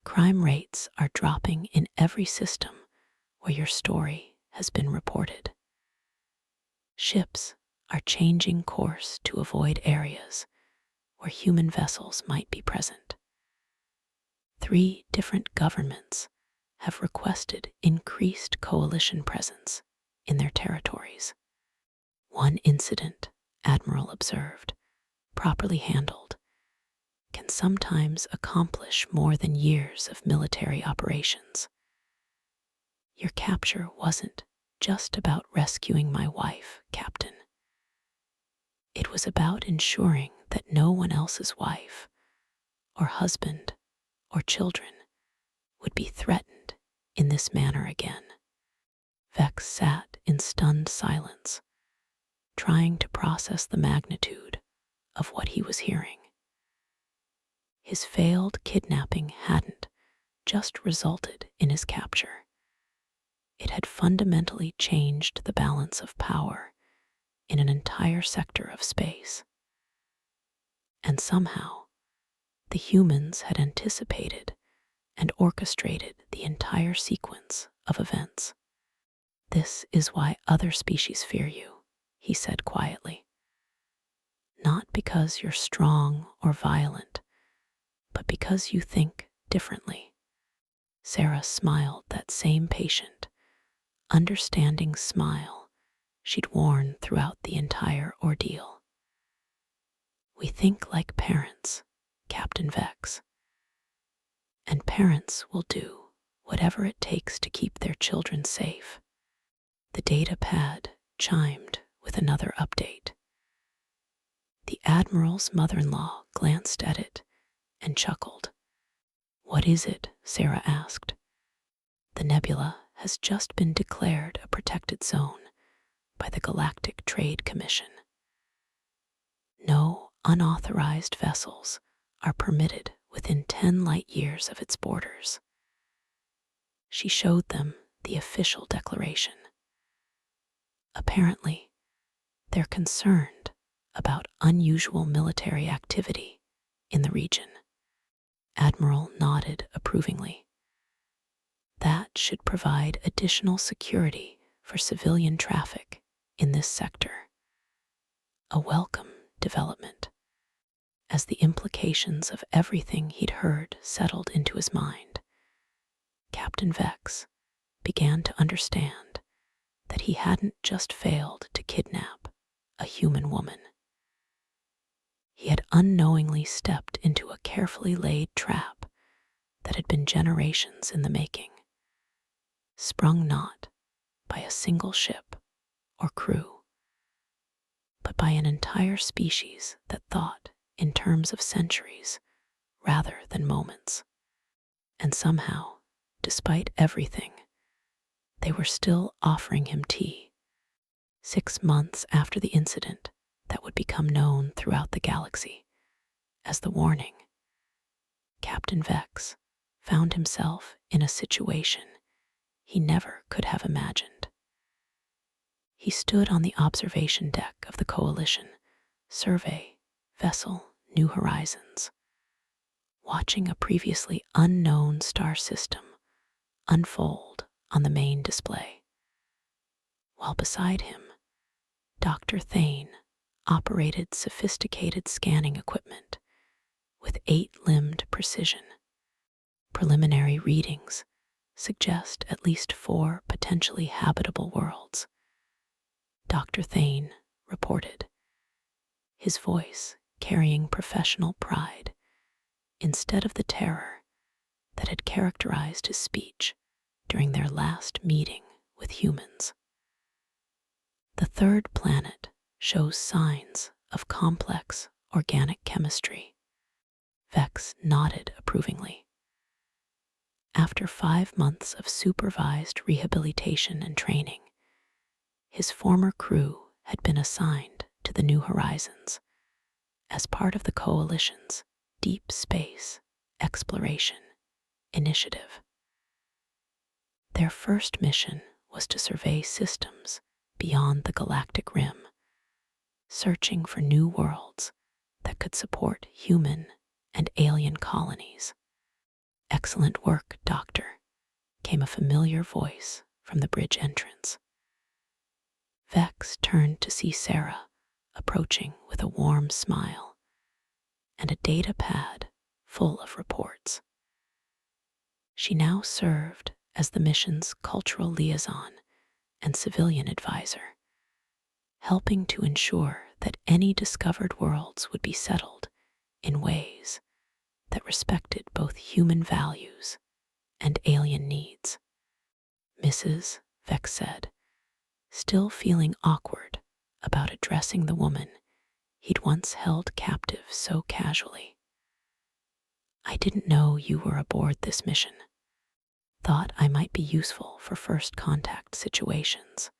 Crime rates are dropping in every system where your story has been reported. Ships are changing course to avoid areas where human vessels might be present. 3 different governments have requested increased coalition presence in their territories. One incident," Admiral observed, "properly handled, can sometimes accomplish more than years of military operations. Your capture wasn't just about rescuing my wife, Captain. It was about ensuring that no one else's wife, or husband, or children would be threatened in this manner again." Vex sat in stunned silence, trying to process the magnitude of what he was hearing. His failed kidnapping hadn't just resulted in his capture. It had fundamentally changed the balance of power in an entire sector of space. And somehow, the humans had anticipated and orchestrated the entire sequence of events. "This is why other species fear you," he said quietly. "Not because you're strong or violent, but because you think differently." Sarah smiled that same patient, understanding smile she'd worn throughout the entire ordeal. "We think like parents, Captain Vex. And parents will do whatever it takes to keep their children safe." The data pad chimed with another update. The Admiral's mother-in-law glanced at it and chuckled. "What is it?" Sarah asked. "The nebula has just been declared a protected zone by the Galactic Trade Commission. No unauthorized vessels are permitted within 10 light years of its borders." She showed them the official declaration. Apparently, they're concerned about unusual military activity in the region. Admiral nodded approvingly. "That should provide additional security for civilian traffic in this sector. A welcome development." As the implications of everything he'd heard settled into his mind, Captain Vex began to understand that he hadn't just failed to kidnap a human woman. He had unknowingly stepped into a carefully laid trap that had been generations in the making, sprung not by a single ship or crew, but by an entire species that thought in terms of centuries rather than moments. And somehow, despite everything, they were still offering him tea, 6 months after the incident that would become known throughout the galaxy as the Warning. Captain Vex found himself in a situation he never could have imagined. He stood on the observation deck of the Coalition survey vessel New Horizons, watching a previously unknown star system unfold on the main display, while beside him, Dr. Thane operated sophisticated scanning equipment with 8-limbed precision. Preliminary readings suggest at least 4 potentially habitable worlds, Dr. Thane reported, his voice carrying professional pride instead of the terror that had characterized his speech during their last meeting with humans. The third planet shows signs of complex organic chemistry. Vex nodded approvingly. After 5 months of supervised rehabilitation and training, his former crew had been assigned to the New Horizons as part of the Coalition's Deep Space Exploration Initiative. Their first mission was to survey systems beyond the galactic rim, searching for new worlds that could support human and alien colonies. "Excellent work, Doctor," came a familiar voice from the bridge entrance. Vex turned to see Sarah approaching with a warm smile and a data pad full of reports. She now served as the mission's cultural liaison and civilian advisor, helping to ensure that any discovered worlds would be settled in ways that respected both human values and alien needs. "Mrs. Vex said, still feeling awkward about addressing the woman he'd once held captive so casually. "I didn't know you were aboard this mission. Thought I might be useful for first contact situations,"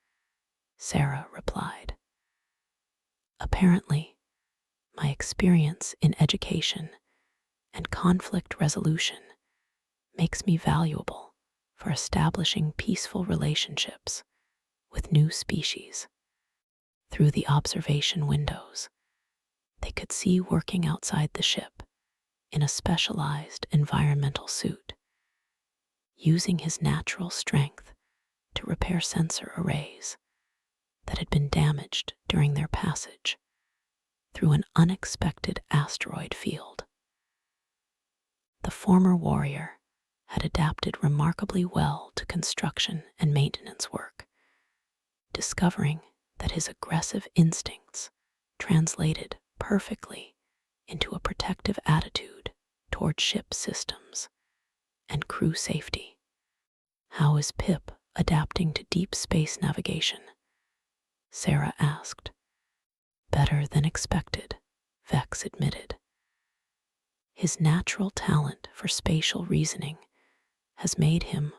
Sarah replied. "Apparently, my experience in education and conflict resolution makes me valuable for establishing peaceful relationships with new species." Through the observation windows, they could see working outside the ship in a specialized environmental suit, using his natural strength to repair sensor arrays that had been damaged during their passage through an unexpected asteroid field. The former warrior had adapted remarkably well to construction and maintenance work, discovering that his aggressive instincts translated perfectly into a protective attitude toward ship systems and crew safety. "How is Pip adapting to deep space navigation?" Sarah asked. "Better than expected," Vex admitted. "His natural talent for spatial reasoning has made him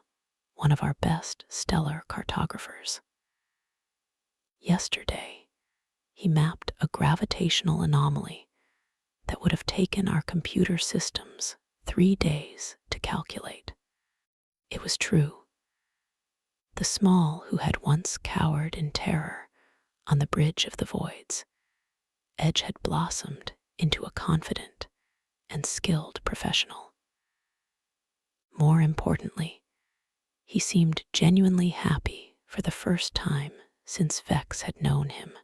one of our best stellar cartographers. Yesterday, he mapped a gravitational anomaly that would have taken our computer systems 3 days to calculate. It was true. The Small who had once cowered in terror on the bridge of the voids, Edge had blossomed into a confident and skilled professional. More importantly, he seemed genuinely happy for the first time since Vex had known him.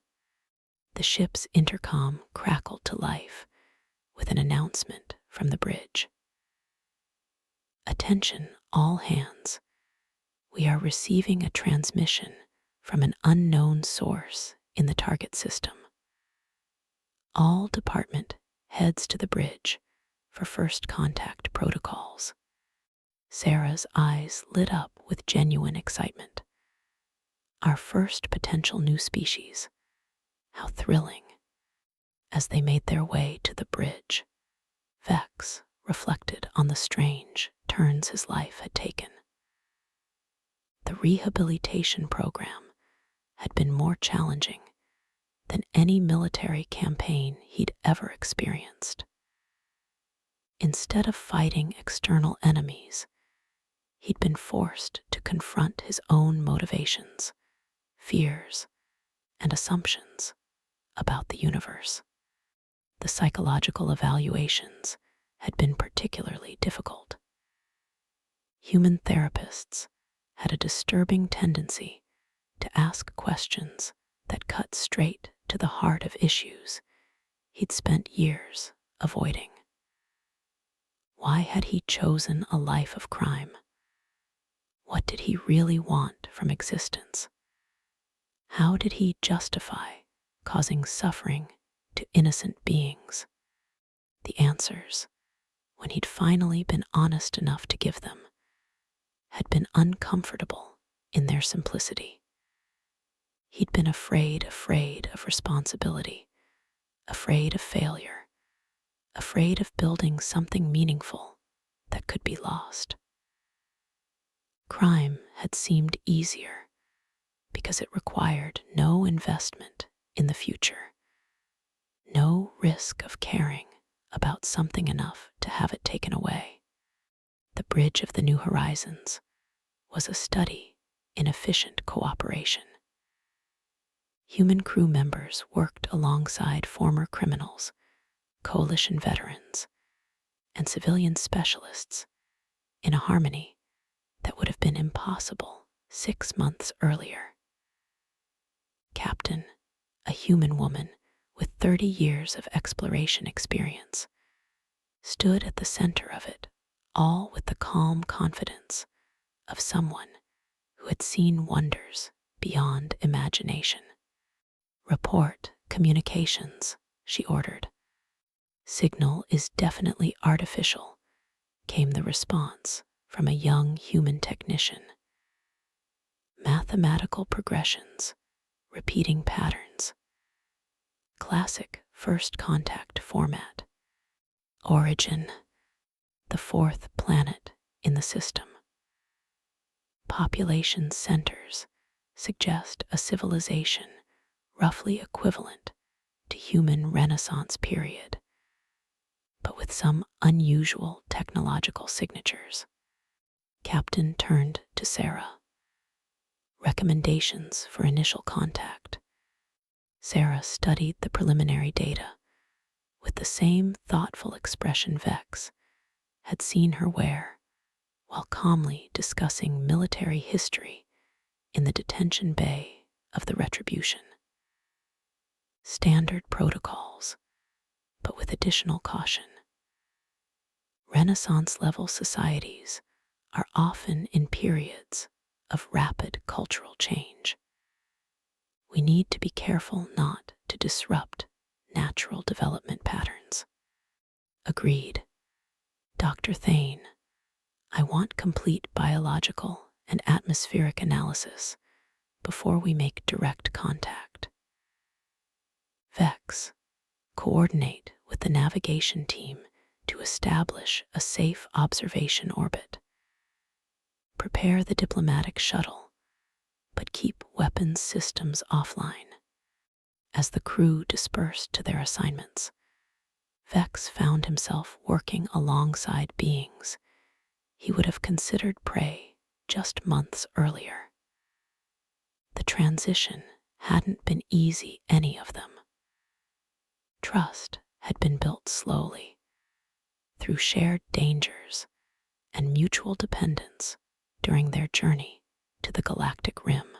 The ship's intercom crackled to life with an announcement from the bridge. "Attention, all hands. We are receiving a transmission from an unknown source in the target system. All department heads to the bridge for first contact protocols." Sarah's eyes lit up with genuine excitement. Our first potential new species. How thrilling. As they made their way to the bridge, Vex reflected on the strange turns his life had taken. The rehabilitation program had been more challenging than any military campaign he'd ever experienced. Instead of fighting external enemies, he'd been forced to confront his own motivations, fears, and assumptions about the universe. The psychological evaluations had been particularly difficult. Human therapists had a disturbing tendency to ask questions that cut straight to the heart of issues he'd spent years avoiding. Why had he chosen a life of crime? What did he really want from existence? How did he justify causing suffering to innocent beings? The answers, when he'd finally been honest enough to give them, had been uncomfortable in their simplicity. He'd been afraid of responsibility, afraid of failure, afraid of building something meaningful that could be lost. Crime had seemed easier because it required no investment in the future, no risk of caring about something enough to have it taken away. The Bridge of the New Horizons was a study in efficient cooperation. Human crew members worked alongside former criminals, coalition veterans, and civilian specialists in a harmony that would have been impossible 6 months earlier. Captain, a human woman with 30 years of exploration experience, stood at the center of it, all with the calm confidence of someone who had seen wonders beyond imagination. "Report communications," she ordered. "Signal is definitely artificial," came the response from a young human technician. Mathematical progressions, repeating patterns. Classic first contact format. Origin, the 4th planet in the system. Population centers suggest a civilization roughly equivalent to human Renaissance period, but with some unusual technological signatures. Captain turned to Sarah. Recommendations for initial contact. Sarah studied the preliminary data with the same thoughtful expression Vex had seen her wear while calmly discussing military history in the detention bay of the Retribution. Standard protocols, but with additional caution. Renaissance-level societies are often in periods of rapid cultural change. We need to be careful not to disrupt natural development patterns. Agreed. Dr. Thane, I want complete biological and atmospheric analysis before we make direct contact. Vex, coordinate with the navigation team to establish a safe observation orbit. Prepare the diplomatic shuttle, but keep weapons systems offline. As the crew dispersed to their assignments, Vex found himself working alongside beings he would have considered prey just months earlier. The transition hadn't been easy, any of them. Trust had been built slowly, through shared dangers and mutual dependence during their journey to the galactic rim.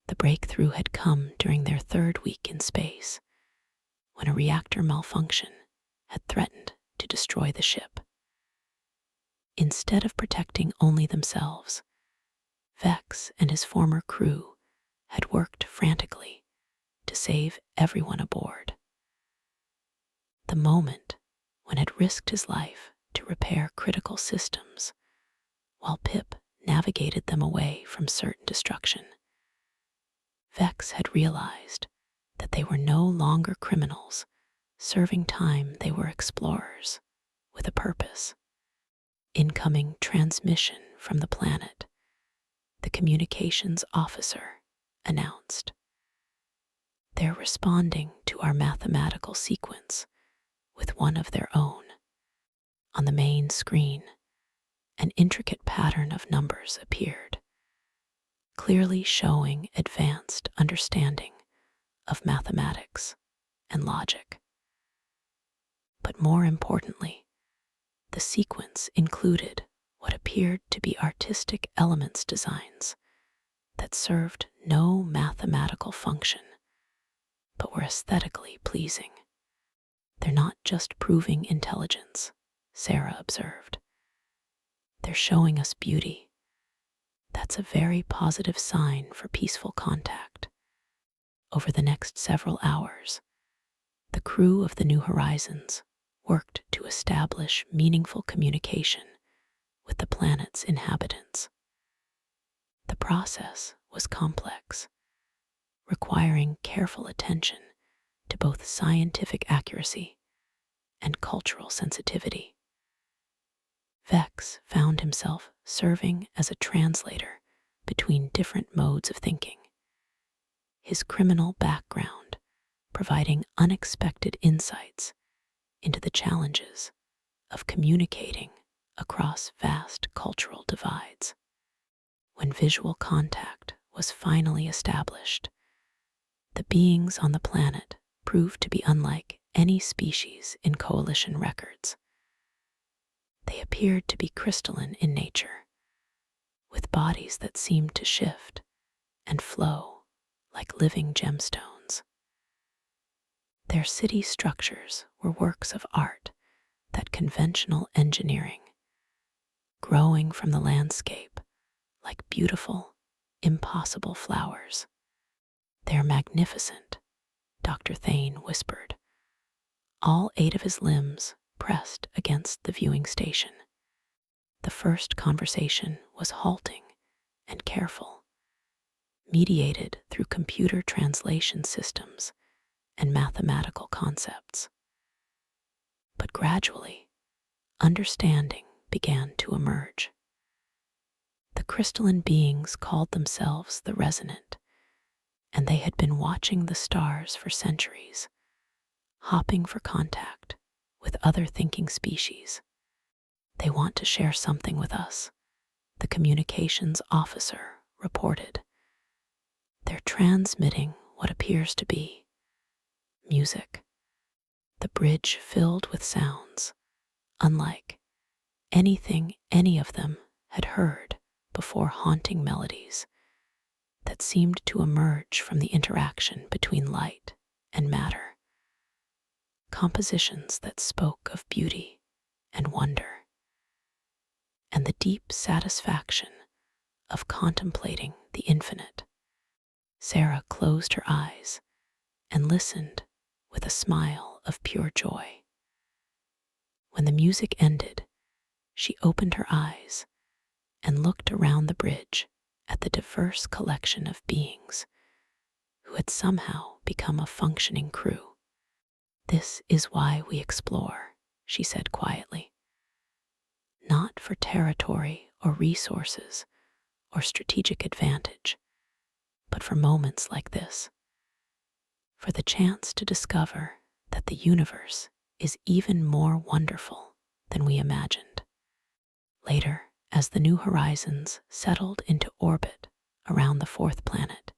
The breakthrough had come during their 3rd week in space, when a reactor malfunction had threatened to destroy the ship. Instead of protecting only themselves, Vex and his former crew had worked frantically to save everyone aboard. The moment when had risked his life to repair critical systems while Pip navigated them away from certain destruction. Vex had realized that they were no longer criminals serving time, they were explorers with a purpose. Incoming transmission from the planet, the communications officer announced. They're responding to our mathematical sequence with one of their own. On the main screen, an intricate pattern of numbers appeared, clearly showing advanced understanding of mathematics and logic. But more importantly, the sequence included what appeared to be artistic elements designs that served no mathematical function, but were aesthetically pleasing. They're not just proving intelligence, Sarah observed. They're showing us beauty. That's a very positive sign for peaceful contact. Over the next several hours, the crew of the New Horizons worked to establish meaningful communication with the planet's inhabitants. The process was complex, requiring careful attention to both scientific accuracy and cultural sensitivity. Vex found himself serving as a translator between different modes of thinking, his criminal background providing unexpected insights into the challenges of communicating across vast cultural divides. When visual contact was finally established, the beings on the planet proved to be unlike any species in coalition records. They appeared to be crystalline in nature, with bodies that seemed to shift and flow like living gemstones. Their city structures were works of art that conventional engineering, growing from the landscape like beautiful, impossible flowers. They're magnificent, Dr. Thane whispered, all 8 of his limbs pressed against the viewing station. The first conversation was halting and careful, mediated through computer translation systems and mathematical concepts. But gradually, understanding began to emerge. The crystalline beings called themselves the Resonant, and they had been watching the stars for centuries, hopping for contact with other thinking species. They want to share something with us, the communications officer reported. They're transmitting what appears to be music, the bridge filled with sounds, unlike anything any of them had heard before, haunting melodies that seemed to emerge from the interaction between light and matter, compositions that spoke of beauty and wonder, and the deep satisfaction of contemplating the infinite. Sarah closed her eyes and listened with a smile of pure joy. When the music ended, she opened her eyes and looked around the bridge at the diverse collection of beings who had somehow become a functioning crew. This is why we explore, she said quietly. Not for territory or resources or strategic advantage, but for moments like this, for the chance to discover that the universe is even more wonderful than we imagined. Later, as the New Horizons settled into orbit around the 4th planet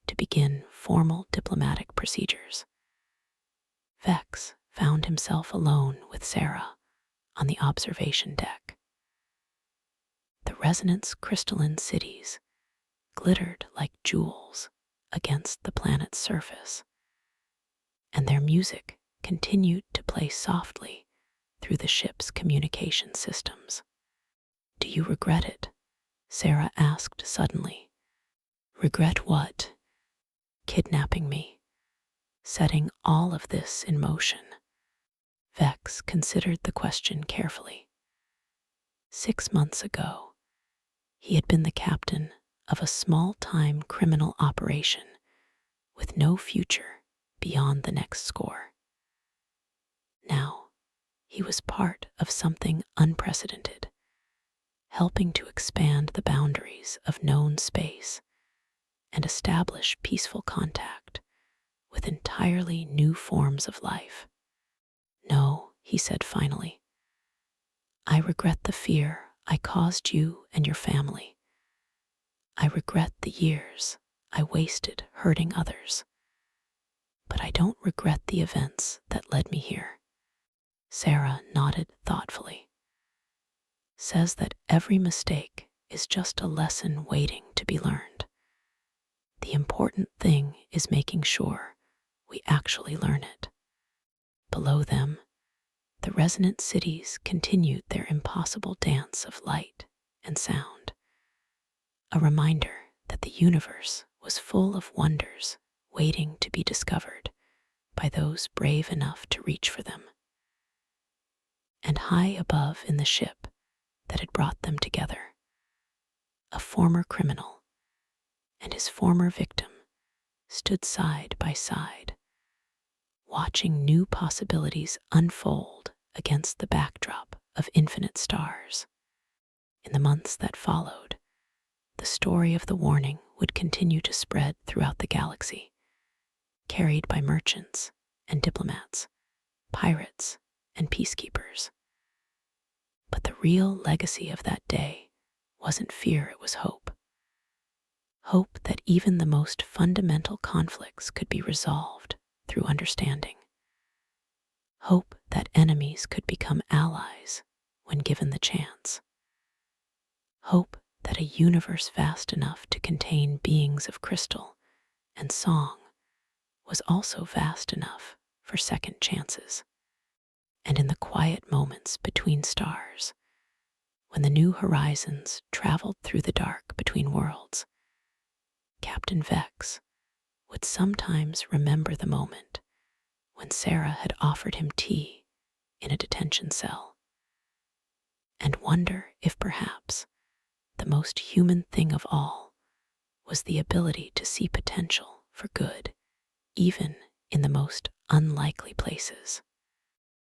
to begin formal diplomatic procedures, Vex found himself alone with Sarah on the observation deck. The Resonance crystalline cities glittered like jewels against the planet's surface, and their music continued to play softly through the ship's communication systems. Do you regret it? Sarah asked suddenly. Regret what? Kidnapping me, setting all of this in motion. Vex considered the question carefully. 6 months ago, He had been the captain of a small-time criminal operation with no future beyond the next score. Now, he was part of something unprecedented, helping to expand the boundaries of known space and establish peaceful contact with entirely new forms of life. "No," he said finally, "I regret the fear I caused you and your family. I regret the years I wasted hurting others. But I don't regret the events that led me here." Sarah nodded thoughtfully. "Says that every mistake is just a lesson waiting to be learned. The important thing is making sure we actually learn it." Below them, the resonant cities continued their impossible dance of light and sound, a reminder that the universe was full of wonders waiting to be discovered by those brave enough to reach for them. And high above in the ship that had brought them together, a former criminal and his former victim stood side by side, watching new possibilities unfold against the backdrop of infinite stars. In the months that followed, the story of the warning would continue to spread throughout the galaxy, carried by merchants and diplomats, pirates and peacekeepers. But the real legacy of that day wasn't fear, it was hope. Hope that even the most fundamental conflicts could be resolved through understanding. Hope that enemies could become allies when given the chance. Hope that a universe vast enough to contain beings of crystal and song was also vast enough for second chances. And in the quiet moments between stars, when the new horizons traveled through the dark between worlds, Captain Vex would sometimes remember the moment when Sarah had offered him tea in a detention cell, and wonder if perhaps the most human thing of all was the ability to see potential for good even in the most unlikely places.